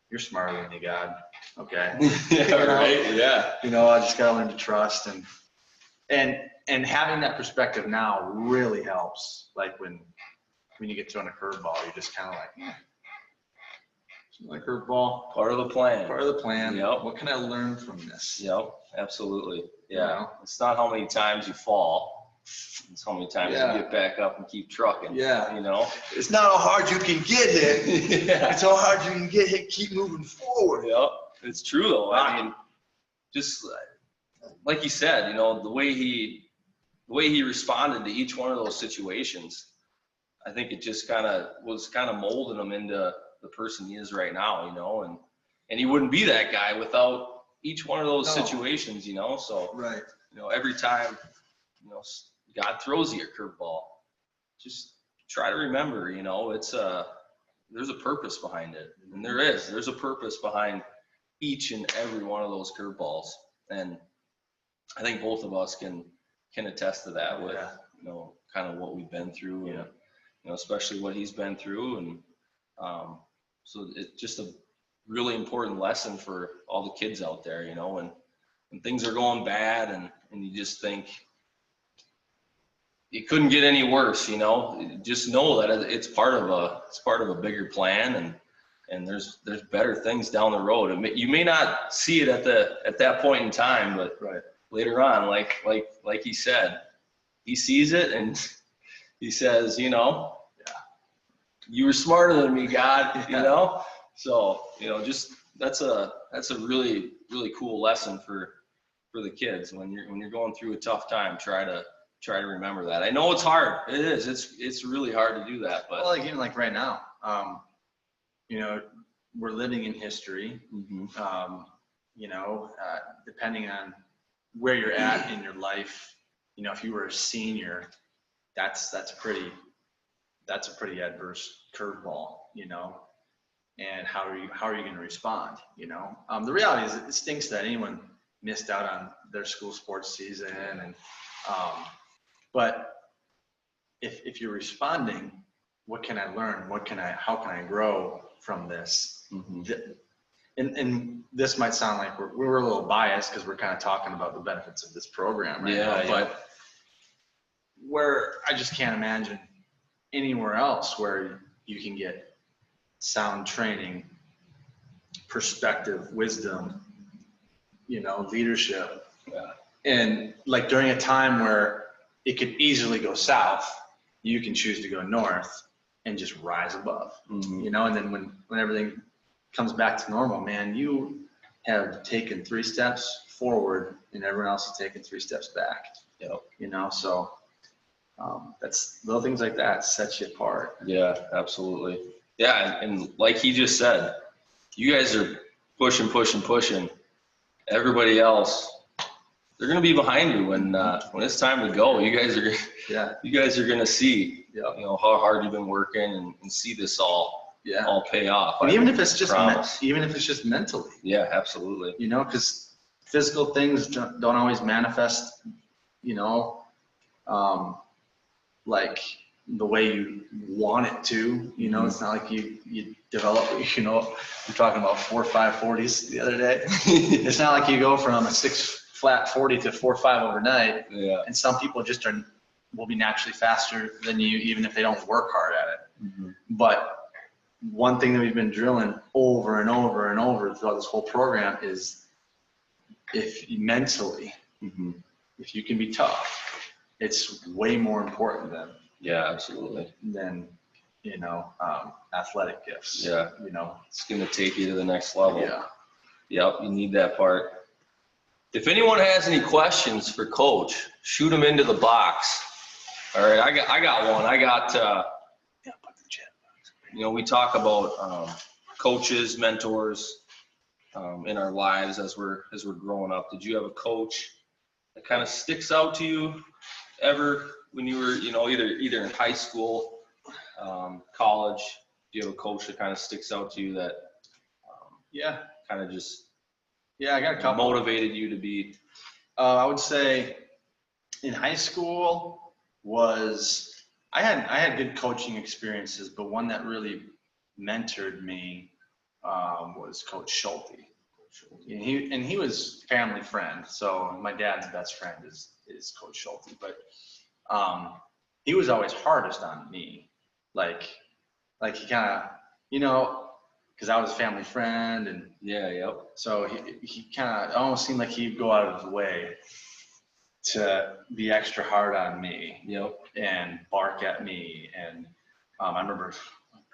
you're smarter than you, God. Okay. Yeah, right. Yeah. You know, I just gotta learn to trust, and having that perspective now really helps. Like when you get thrown a curveball, you're just kind of like, yeah, it's my curveball. Part of the plan. Part of the plan. Yep. What can I learn from this? Yep. Absolutely. Yeah. You know? It's not how many times you fall. It's how many times Yeah. you get back up and keep trucking. Yeah. You know? It's not how hard you can get hit. Yeah. It's how hard you can get hit. Keep moving forward. Yep. It's true though. I mean, just like you said, you know, the way he responded to each one of those situations, I think it just was molding him into the person he is right now, you know, and he wouldn't be that guy without each one of those No. situations, you know. So, Right. you know, every time, you know, God throws you a curveball, just try to remember, you know, it's there's a purpose behind it, and there's a purpose behind each and every one of those curveballs, and I think both of us can attest to that with, you know, kind of what we've been through, and, you know, especially what he's been through. And so it's just a really important lesson for all the kids out there, you know, when things are going bad and you just think it couldn't get any worse, you know, just know that it's part of a bigger plan, and there's better things down the road. You may not see it at that point in time, but Right. later on, like he said, he sees it and he says, you know, you were smarter than me, God, you know? So, you know, just that's a really, really cool lesson for the kids. When you're going through a tough time, try to remember that. I know it's hard. It is. It's really hard to do that, but Well, like, even like right now, you know, we're living in history. Mhm. You know, depending on where you're at in your life, you know, if you were a senior, that's a pretty adverse curveball, you know. And how are you going to respond? You know, the reality is it stinks that anyone missed out on their school sports season, and but if you're responding, what can I learn? How can I grow from this? Mhm. And this might sound like we're a little biased because we're kind of talking about the benefits of this program right now, but where I just can't imagine anywhere else where you can get sound training, perspective, wisdom, you know, leadership. Yeah. And like during a time where it could easily go south, you can choose to go north and just rise above, Mhm. you know, and then when everything comes back to normal, man, you have taken 3 steps forward and everyone else has taken 3 steps back, Yep. you know, so that's little things like that set you apart. Yeah, absolutely. Yeah, and like he just said, you guys are pushing. Everybody else, they're gonna be behind you when it's time to go. You guys are gonna see, Yeah. you know, how hard you've been working and see this all pay off. And even if it's just promise. even if it's just mentally, Yeah, absolutely. you know, because physical things don't always manifest, you know, like the way you want it to, you know. It's not like you develop, you know, we're talking about 4 5 40s the other day. It's not like you go from a 6 flat 40 to 4 5 overnight. Yeah. And some people just will be naturally faster than you, even if they don't work hard at it. Mm-hmm. But one thing that we've been drilling over and over and over throughout this whole program is if mentally, Mm-hmm. if you can be tough, it's way more important Yeah, absolutely. than you know, athletic gifts. Yeah. You know. It's gonna take you to the next level. Yeah. Yep, you need that part. If anyone has any questions for Coach, shoot them into the box. All right, I got one. You know, we talk about coaches, mentors in our lives as we're growing up. Did you have a coach that kind of sticks out to you ever when you were, you know, either in high school, college? Do you have a coach that kind of sticks out to you that kind of just I got a couple. motivated you to be? I would say in high school I had good coaching experiences, but one that really mentored me was Coach Schulte. And he was family friend. So my dad's best friend is Coach Schulte, but he was always hardest on me. Like he kind of, you know, because I was a family friend, and so he kind of almost seemed like he'd go out of his way to be extra hard on me, and bark at me. And I remember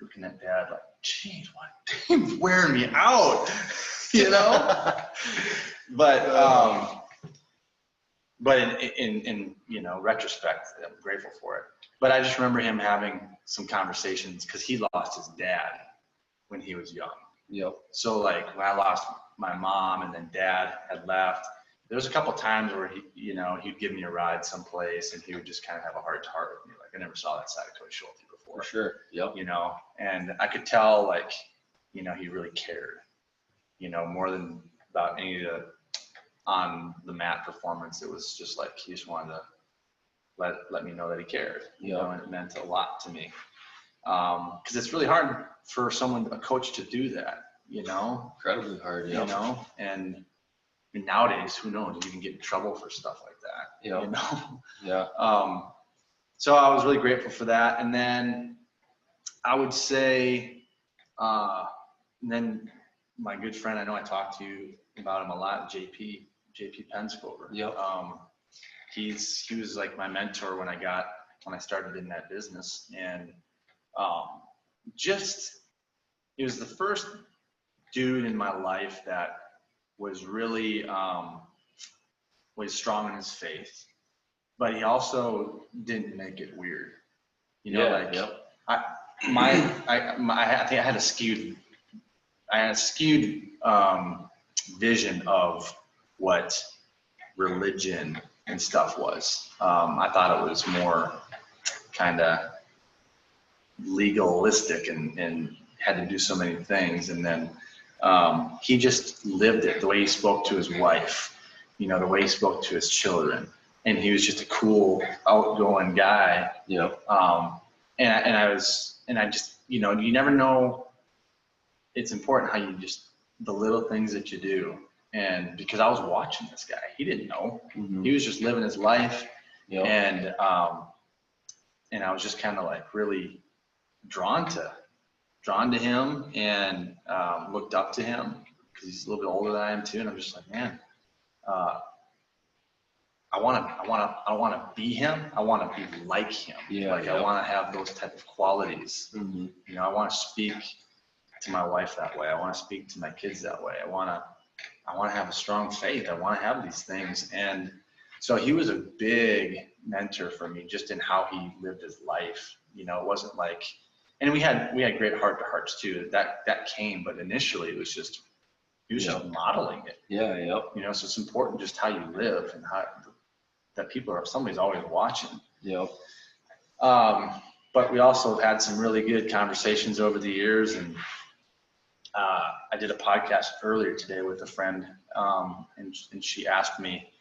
looking at Dad like, geez, what? He's wearing me out, you know? But in you know, retrospect, I'm grateful for it. But I just remember him having some conversations because he lost his dad when he was young. So like when I lost my mom and then Dad had left, there was a couple times where he'd give me a ride someplace and he would just kind of have a heart to heart with me. Like I never saw that side of Coach Schulte before. For sure. You know, and I could tell like, you know, he really cared, you know, more than about any of the on the mat performance. It was just like he just wanted to let me know that he cared, you know, and it meant a lot to me. Because it's really hard for a coach to do that, you know. Incredibly hard, you know, and nowadays, who knows, you can get in trouble for stuff like that, you know. So I was really grateful for that. And then I would say, then my good friend, I know I talked to you about him a lot, JP Penscover. He was like my mentor when I started in that business, and he was the first dude in my life that was really was strong in his faith, but he also didn't make it weird. You know, I think I had a skewed vision of what religion and stuff was. I thought it was more kind of legalistic and had to do so many things. And then he just lived it, the way he spoke to his wife, you know, the way he spoke to his children. And he was just a cool, outgoing guy. And I just, you know, you never know. It's important how the little things that you do. And because I was watching this guy, he didn't know. He was just living his life. And I was just kind of like really drawn to him and looked up to him because he's a little bit older than I am too. And I'm just like, man, I don't want to be him. I want to be like him. Yeah, like I want to have those type of qualities. Mm-hmm. You know, I want to speak to my wife that way. I want to speak to my kids that way. I want to have a strong faith. I want to have these things. And so he was a big mentor for me just in how he lived his life. You know, it wasn't like, and we had great heart to hearts too. That came, but initially it was just, he was just modeling it. Yeah, yep. You know, so it's important just how you live and how that somebody's always watching. Yep. But we also had some really good conversations over the years, and I did a podcast earlier today with a friend, and she asked me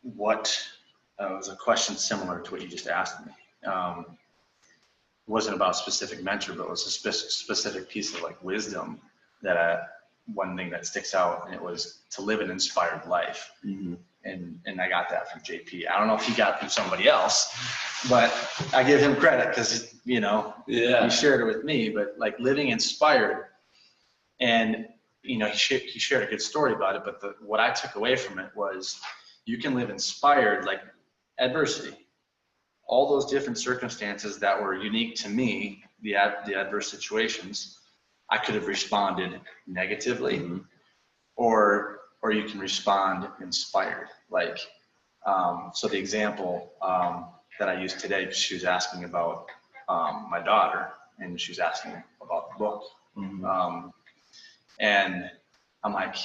what was a question similar to what you just asked me. It wasn't about a specific mentor, but it was a specific piece of like wisdom that one thing that sticks out, and it was to live an inspired life. Mm-hmm. And I got that from JP. I don't know if he got it from somebody else, but I give him credit because, you know, he shared it with me. But like living inspired, and, you know, he shared a good story about it. But what I took away from it was you can live inspired, like adversity, all those different circumstances that were unique to me, the adverse situations, I could have responded negatively, mm-hmm. or you can respond inspired. Like, so the example that I used today, she was asking about my daughter, and she was asking about the book. Mm-hmm. And I'm like,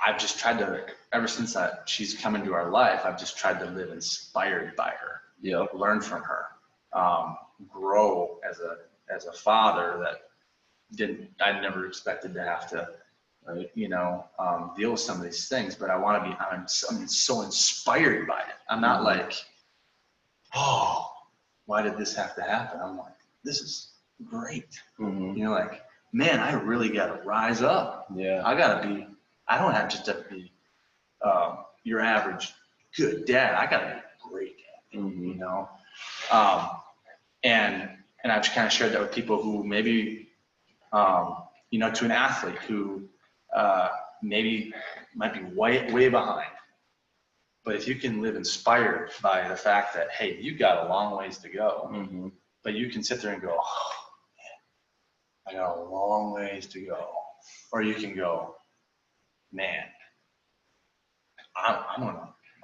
I've just tried to, ever since she's come into our life, I've just tried to live inspired by her. Yep. Learn from her, grow as a father that I never expected to have to, you know, deal with some of these things, but I'm so inspired by it. I'm not like, oh, why did this have to happen? I'm like, this is great. Mm-hmm. You know, like, man, I really got to rise up. Yeah. I don't have just to be your average good dad. I got to be a great dad, mm-hmm. you know? And I've kind of shared that with people who maybe, you know, to an athlete who maybe might be way behind. But if you can live inspired by the fact that, hey, you got a long ways to go, mm-hmm. but you can sit there and go, oh, man, I got a long ways to go. Or you can go, man, I'm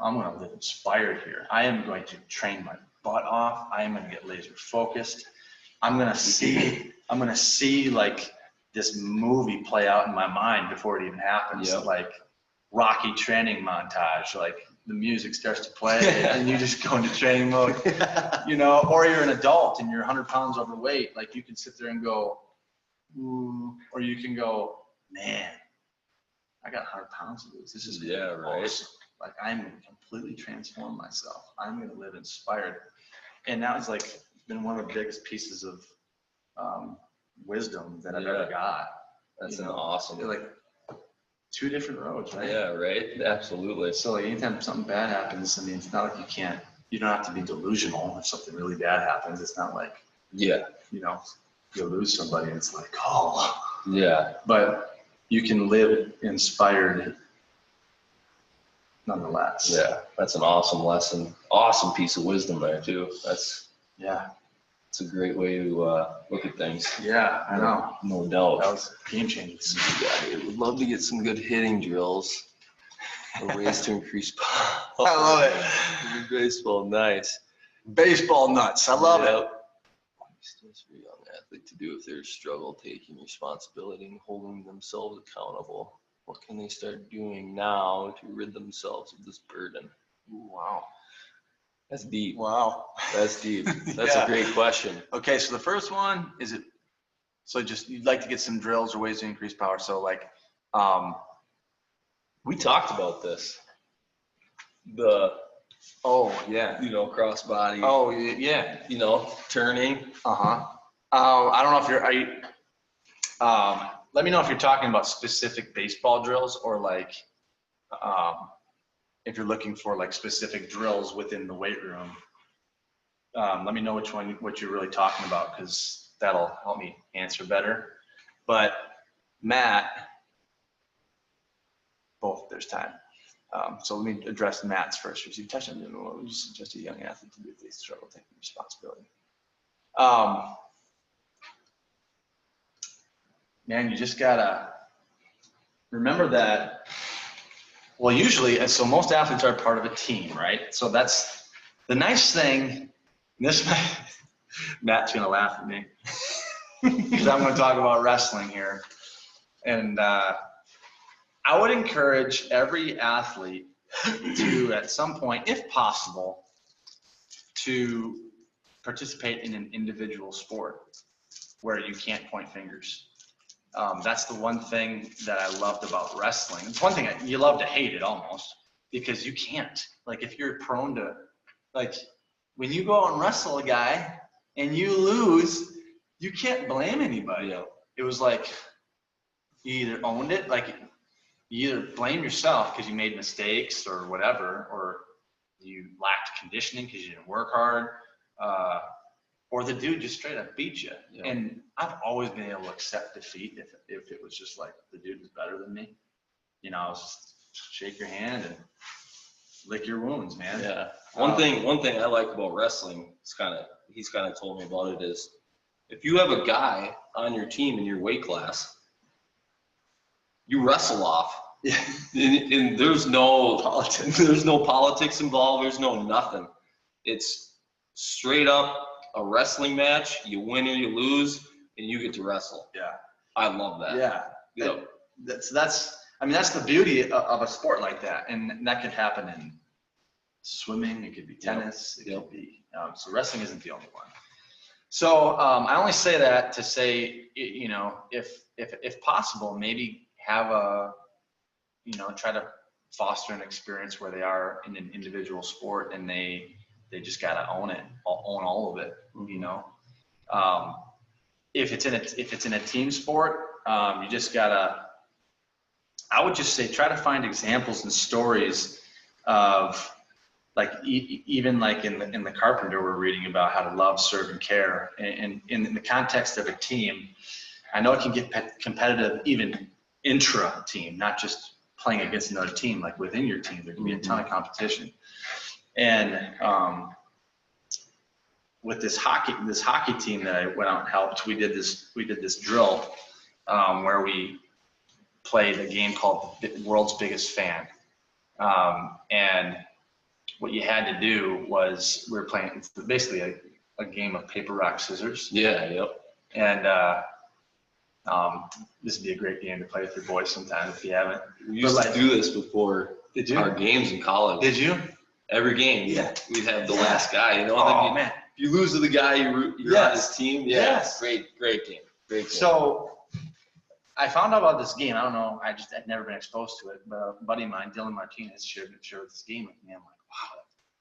gonna live inspired here. I am going to train my butt off. I am gonna get laser focused. I'm gonna see like this movie play out in my mind before it even happens. Yep. Like Rocky training montage, like the music starts to play and you just go into training mode, you know, or you're an adult and you're 100 pounds overweight. Like you can sit there and go, ooh, or you can go, man, I got 100 pounds to lose. This is right. Awesome. Like I'm going to completely transform myself. I'm going to live inspired. And that was like been one of the biggest pieces of wisdom that I've ever got. That's an awesome. They're like two different roads, right? Yeah, right. Absolutely. So like anytime something bad happens, I mean, it's not like you don't have to be delusional if something really bad happens. It's not like, you know, you lose somebody and it's like, oh. Yeah. But you can live inspired nonetheless. Yeah, that's an awesome lesson. Awesome piece of wisdom there too. It's a great way to look at things. Yeah, I know. No doubt. That was game changing. Yeah, I would love to get some good hitting drills or ways to increase power. I love it. Baseball, nice. Baseball nuts. I love it. It's for a young athlete to do if they struggle taking responsibility and holding themselves accountable. What can they start doing now to rid themselves of this burden? Ooh, wow. That's deep. Wow. That's deep. That's a great question. Okay, so the first one is just you'd like to get some drills or ways to increase power. So like, we talked about this. Cross body. Oh yeah. Turning. I don't know if let me know if you're talking about specific baseball drills or like, if you're looking for like specific drills within the weight room. Let me know what you're really talking about, because that'll help me answer better. But Matt, there's time. So let me address Matt's first, because you touched on it. What would you suggest a young athlete to do if they struggle taking responsibility? Man, you just gotta remember that. Well, usually, so most athletes are part of a team, right? So that's the nice thing. Matt's gonna laugh at me because I'm gonna talk about wrestling here, and I would encourage every athlete to, at some point, if possible, to participate in an individual sport where you can't point fingers. That's the one thing that I loved about wrestling. It's one thing you love to hate it almost, because you can't. Like, if you're prone to, like, when you go out and wrestle a guy and you lose, you can't blame anybody. Yeah. It was like you either owned it, like you either blame yourself because you made mistakes or whatever, or you lacked conditioning because you didn't work hard, or the dude just straight up beat you. Yeah. And I've always been able to accept defeat if it was just like the dude was better than me. You know, I was just shake your hand and lick your wounds, man. Yeah. One thing I like about wrestling is he's kind of told me about it is, if you have a guy on your team in your weight class, you wrestle off. Yeah. And there's no politics. There's no politics involved. There's no nothing. It's straight up a wrestling match. You win or you lose, and you get to wrestle. Yeah. I love that. Yeah. Yep. That's the beauty of a sport like that, and that could happen in swimming. It could be tennis. It could be so wrestling isn't the only one. So I only say that to say, you know, if possible, maybe have try to foster an experience where they are in an individual sport and they just gotta own all of it. You know, if it's in a team sport, you just gotta. I would just say try to find examples and stories of, like, even like in the Carpenter we're reading about how to love, serve, and care. And in the context of a team, I know it can get competitive even intra-team, not just playing against another team. Like within your team, there can be a ton of competition. And with this hockey team that I went out and helped, we did this drill where we played a game called the World's Biggest Fan. And what you had to do was, we were playing, it's basically a game of paper, rock, scissors. Yeah. Yep. And this would be a great game to play with your boys sometime if you haven't. We used to do this before our games in college. Did you? Every game, Yeah. we'd have the last guy. You know, Oh, man. if you lose to the guy you're on his team, yeah, Yes. great game. Great game. So I found out about this game. I don't know. I'd never been exposed to it. But a buddy of mine, Dylan Martinez, shared this game with me. I'm like, wow.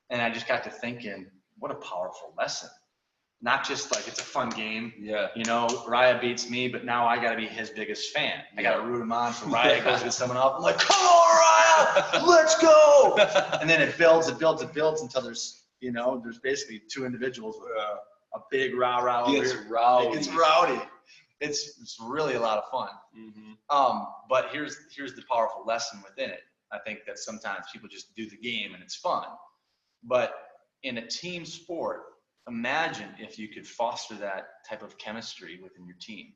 And I just got to thinking, what a powerful lesson. Not just like it's a fun game. Yeah. You know, Raya beats me, but now I got to be his biggest fan. I got to root him on. So Raya goes to someone else. I'm like, come on, Raya, let's go. And then it builds until there's basically two individuals with a big rah-rah. It's rowdy. It's rowdy. It's really a lot of fun. Mm-hmm. But here's the powerful lesson within it. I think that sometimes people just do the game and it's fun. But in a team sport, imagine if you could foster that type of chemistry within your team,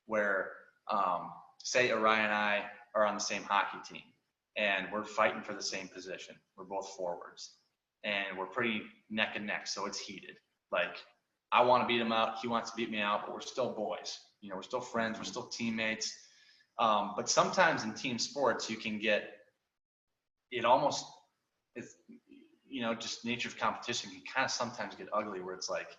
where say Orion and I are on the same hockey team and we're fighting for the same position. We're both forwards and we're pretty neck and neck, so it's heated. Like, I want to beat him out, he wants to beat me out, but we're still boys. You know, we're still friends, we're still teammates. But sometimes in team sports, you can get just nature of competition can kind of sometimes get ugly, where it's like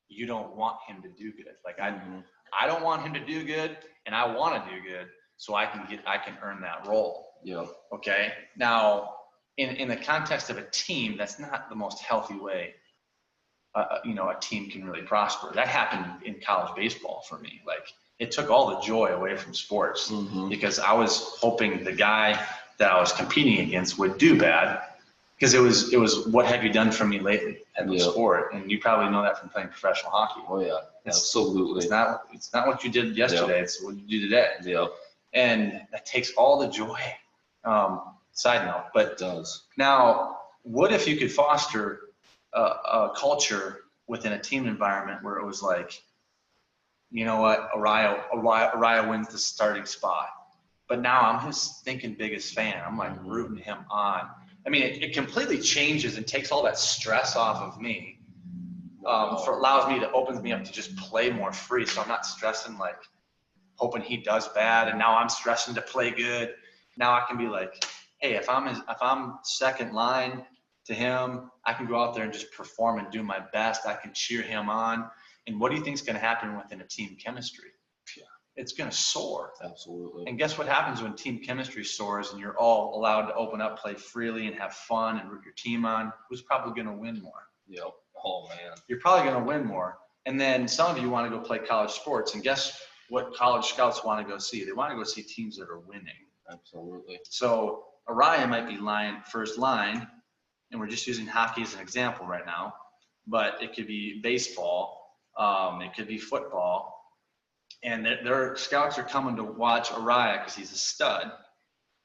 you don't want him to do good. Like I don't want him to do good, and I want to do good, so I can earn that role. Yeah. Okay. Now, in the context of a team, that's not the most healthy way. A team can really prosper. That happened in college baseball for me. Like, it took all the joy away from sports because I was hoping the guy that I was competing against would do bad, because it was what have you done for me lately at the sport, and you probably know that from playing professional hockey. Oh yeah, absolutely. It's not what you did yesterday. It's what you do today. Yeah. And that takes all the joy. Side note, It but does. now, what if you could foster a culture within a team environment where it was like, you know what, Araya wins the starting spot, but now I'm his thinking biggest fan. I'm like rooting him on. I mean, it completely changes and takes all that stress off of me. Opens me up to just play more free. So I'm not stressing like hoping he does bad, and now I'm stressing to play good. Now I can be like, hey, if I'm second line to him, I can go out there and just perform and do my best. I can cheer him on. And what do you think is going to happen within a team chemistry? Yeah. It's going to soar. Absolutely. And guess what happens when team chemistry soars and you're all allowed to open up, play freely, and have fun and root your team on? Who's probably going to win more? Yep. Oh man. You're probably going to win more. And then some of you want to go play college sports, and guess what college scouts want to go see? They want to go see teams that are winning. Absolutely. So Araya might be first line, and we're just using hockey as an example right now, but it could be baseball, it could be football, and their scouts are coming to watch Araya because he's a stud.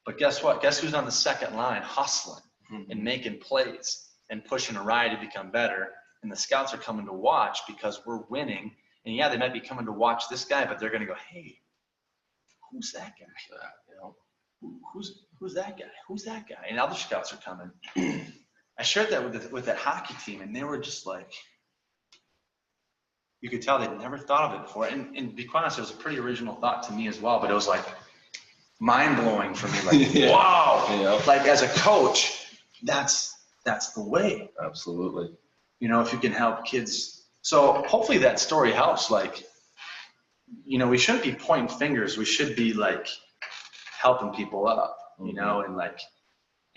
But guess what? Guess who's on the second line hustling and making plays and pushing Araya to become better? And the scouts are coming to watch because we're winning. And yeah, they might be coming to watch this guy, but they're going to go, hey, who's that guy? You know, Who's that guy? Who's that guy? And other scouts are coming. I shared that with that hockey team, and they were just like, you could tell they'd never thought of it before. And to be quite honest, it was a pretty original thought to me as well, but it was like mind-blowing for me. Like, Yeah. wow. Yeah. Like as a coach, that's the way. Absolutely. You know, if you can help kids. So hopefully that story helps. Like, you know, we shouldn't be pointing fingers. We should be like helping people up, you know, and like,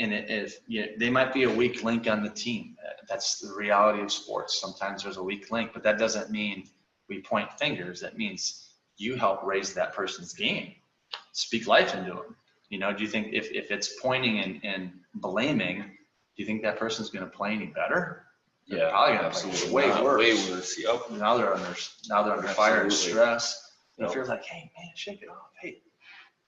and they might be a weak link on the team. That's the reality of sports. Sometimes there's a weak link, but that doesn't mean we point fingers. That means you help raise that person's game. Speak life into them. You know, do you think if it's pointing and blaming, do you think that person's going to play any better? They're Yeah, probably gonna absolutely. play way worse. Way worse. Yep. Now they're under fire and Absolutely. stress. And if Yep. you're like, hey man, shake it off. Hey,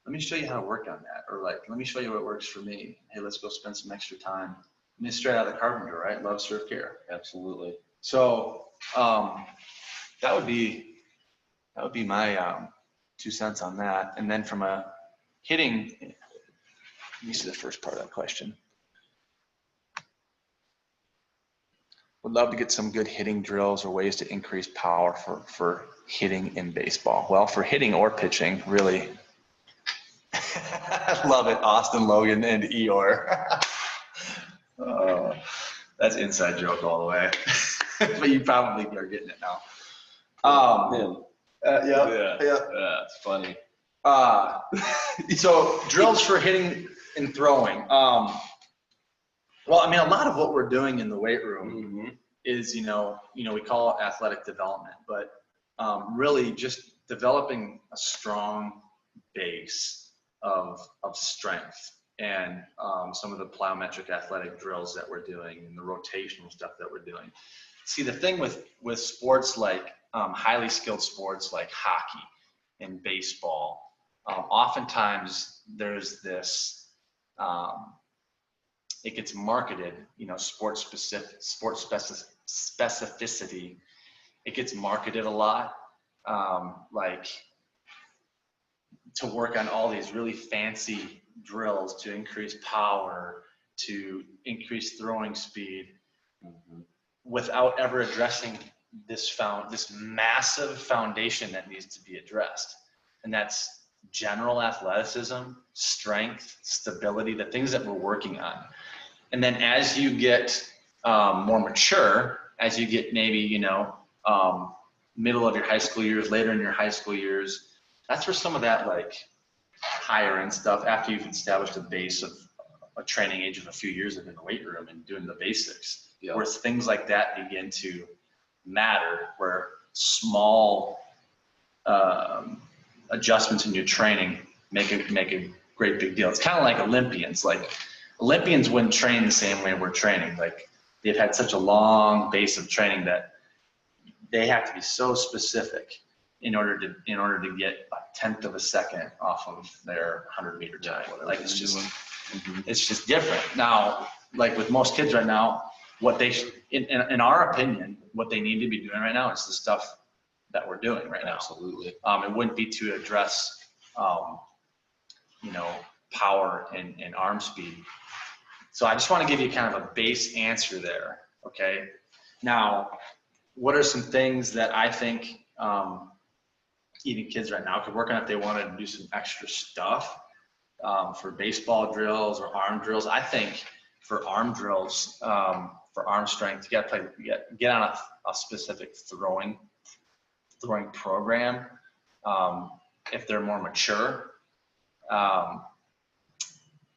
let me show you how to work on that. Or like, let me show you what works for me. Hey, let's go spend some extra time. I mean, straight out of the carpenter, right? Love, serve, care. Absolutely. So that would be my 2 cents on that. And then from a hitting, let me see the first part of that question. Would love to get some good hitting drills or ways to increase power for hitting in baseball. Well, for hitting or pitching, really. I love it, Austin, Logan, and Eeyore. Oh, that's inside joke all the way. But you probably are getting it now. Yeah. It's funny. So drills for hitting and throwing. Well, I mean, a lot of what we're doing in the weight room is, you know, we call it athletic development, but really just developing a strong base of strength and some of the plyometric athletic drills that we're doing and the rotational stuff that we're doing. See, the thing with sports like highly skilled sports like hockey and baseball, oftentimes there's this, it gets marketed, you know, sports specificity. It gets marketed a lot, like to work on all these really fancy drills to increase power, to increase throwing speed, without ever addressing this massive foundation that needs to be addressed. And that's general athleticism, strength, stability, the things that we're working on. And then as you get more mature, as you get maybe, you know, middle of your high school years, later in your high school years, that's where some of that like higher end stuff, after you've established a base of a training age of a few years in the weight room and doing the basics, where things like that begin to matter, where small adjustments in your training make a great big deal. It's kind of like Olympians. Like Olympians wouldn't train the same way we're training. Like they've had such a long base of training that they have to be so specific. in order to get a tenth of a second off of their 100-meter time. Like it's just different. Now, like with most kids right now, what they, in our opinion, what they need to be doing right now is the stuff that we're doing right now. Absolutely. It wouldn't be to address, power and arm speed. So I just want to give you kind of a base answer there. Okay. Now, what are some things that I think even kids right now could work on if they wanted to do some extra stuff for baseball drills or arm drills? I think for arm drills, for arm strength, you got to get on a specific throwing program. If they're more mature,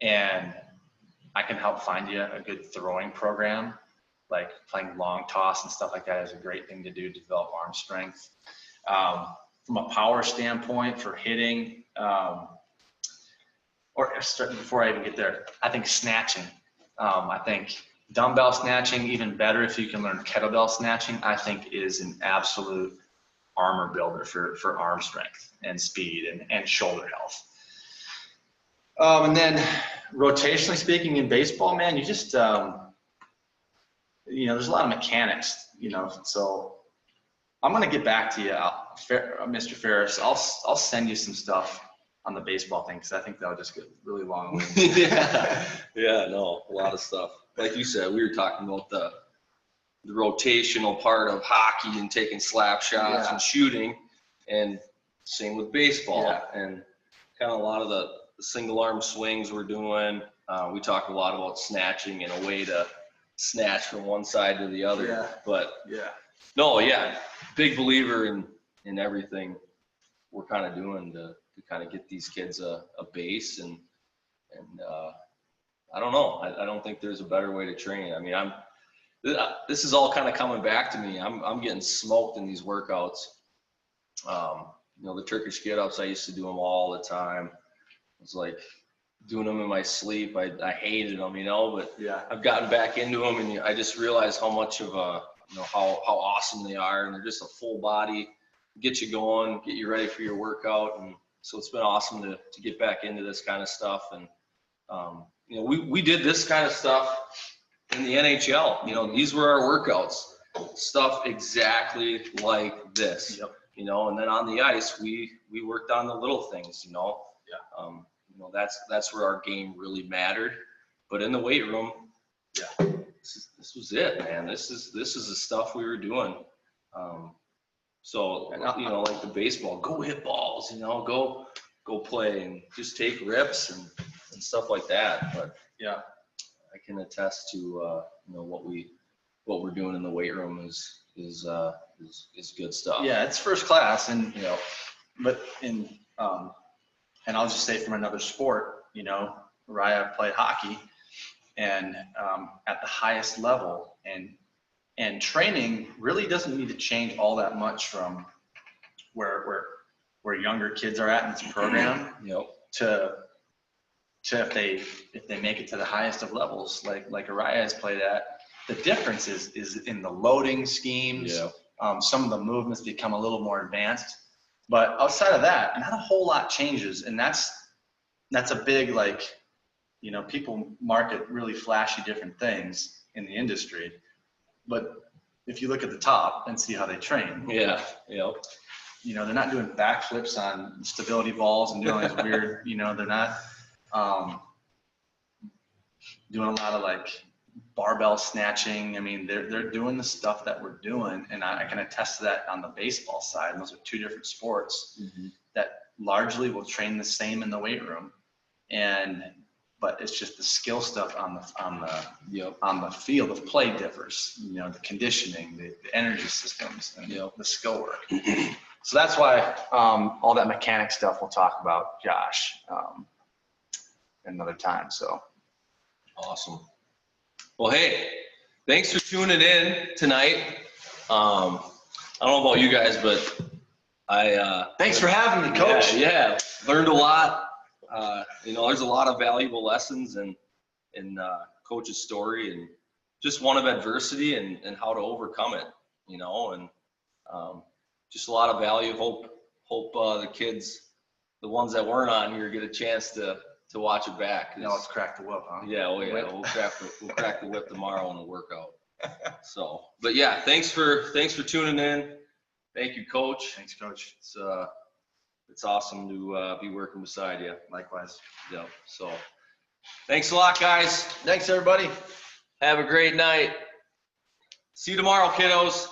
and I can help find you a good throwing program, like playing long toss and stuff like that is a great thing to do to develop arm strength. From a power standpoint for hitting, before I even get there, I think snatching. I think dumbbell snatching, even better if you can learn kettlebell snatching, I think is an absolute armor builder for arm strength and speed and shoulder health. And then rotationally speaking in baseball, man, you just, there's a lot of mechanics, so I'm going to get back to you, Mr. Ferris. I'll send you some stuff on the baseball thing, because I think that'll just get really long. Yeah, no, a lot of stuff. Like you said, we were talking about the rotational part of hockey and taking slap shots and shooting, and same with baseball, and kind of a lot of the single arm swings we're doing. We talk a lot about snatching and a way to snatch from one side to the other. Big believer in everything we're kind of doing to kind of get these kids a base, and I don't know. I don't think there's a better way to train. I mean, this is all kind of coming back to me. I'm getting smoked in these workouts. The Turkish get-ups, I used to do them all the time. It's like doing them in my sleep. I hated them, but I've gotten back into them, and I just realized how much of how awesome they are, and they're just a full body, get you going, get you ready for your workout. And so it's been awesome to get back into this kind of stuff. And we did this kind of stuff in the NHL. These were our workouts, stuff exactly like this. And then on the ice, we worked on the little things. That's where our game really mattered. But in the weight room, this was it, man. This is the stuff we were doing. Like the baseball, go hit balls, go play and just take rips and stuff like that. But I can attest to what we're doing in the weight room is good stuff. Yeah, it's first class, and but and I'll just say from another sport, Raya played hockey, and at the highest level, and training really doesn't need to change all that much from where younger kids are at in this program to if they make it to the highest of levels, like Araya has played at. The difference is in the loading schemes. Some of the movements become a little more advanced, but outside of that, not a whole lot changes. And that's a big, people market really flashy different things in the industry, but if you look at the top and see how they train, they're not doing backflips on stability balls and doing all these weird, they're not doing a lot of barbell snatching. I mean, they're doing the stuff that we're doing, and I can attest to that on the baseball side. And those are two different sports that largely will train the same in the weight room, but it's just the skill stuff on the field of play differs. The conditioning, the energy systems, and the skill work. So that's why all that mechanic stuff we'll talk about, Josh, another time. So awesome. Well, hey, thanks for tuning in tonight. I don't know about you guys, but thanks for having me, Coach. Yeah, learned a lot. There's a lot of valuable lessons in Coach's story, and just one of adversity and how to overcome it. And just a lot of value. Hope hope the kids, the ones that weren't on here, get a chance to watch it back. Now let's crack the whip, huh? Yeah, well, yeah, we'll crack the whip tomorrow in the workout. So, but yeah, thanks for tuning in. Thank you, Coach. Thanks, Coach. It's awesome to be working beside you. Likewise. Yeah. So, thanks a lot, guys. Thanks, everybody. Have a great night. See you tomorrow, kiddos.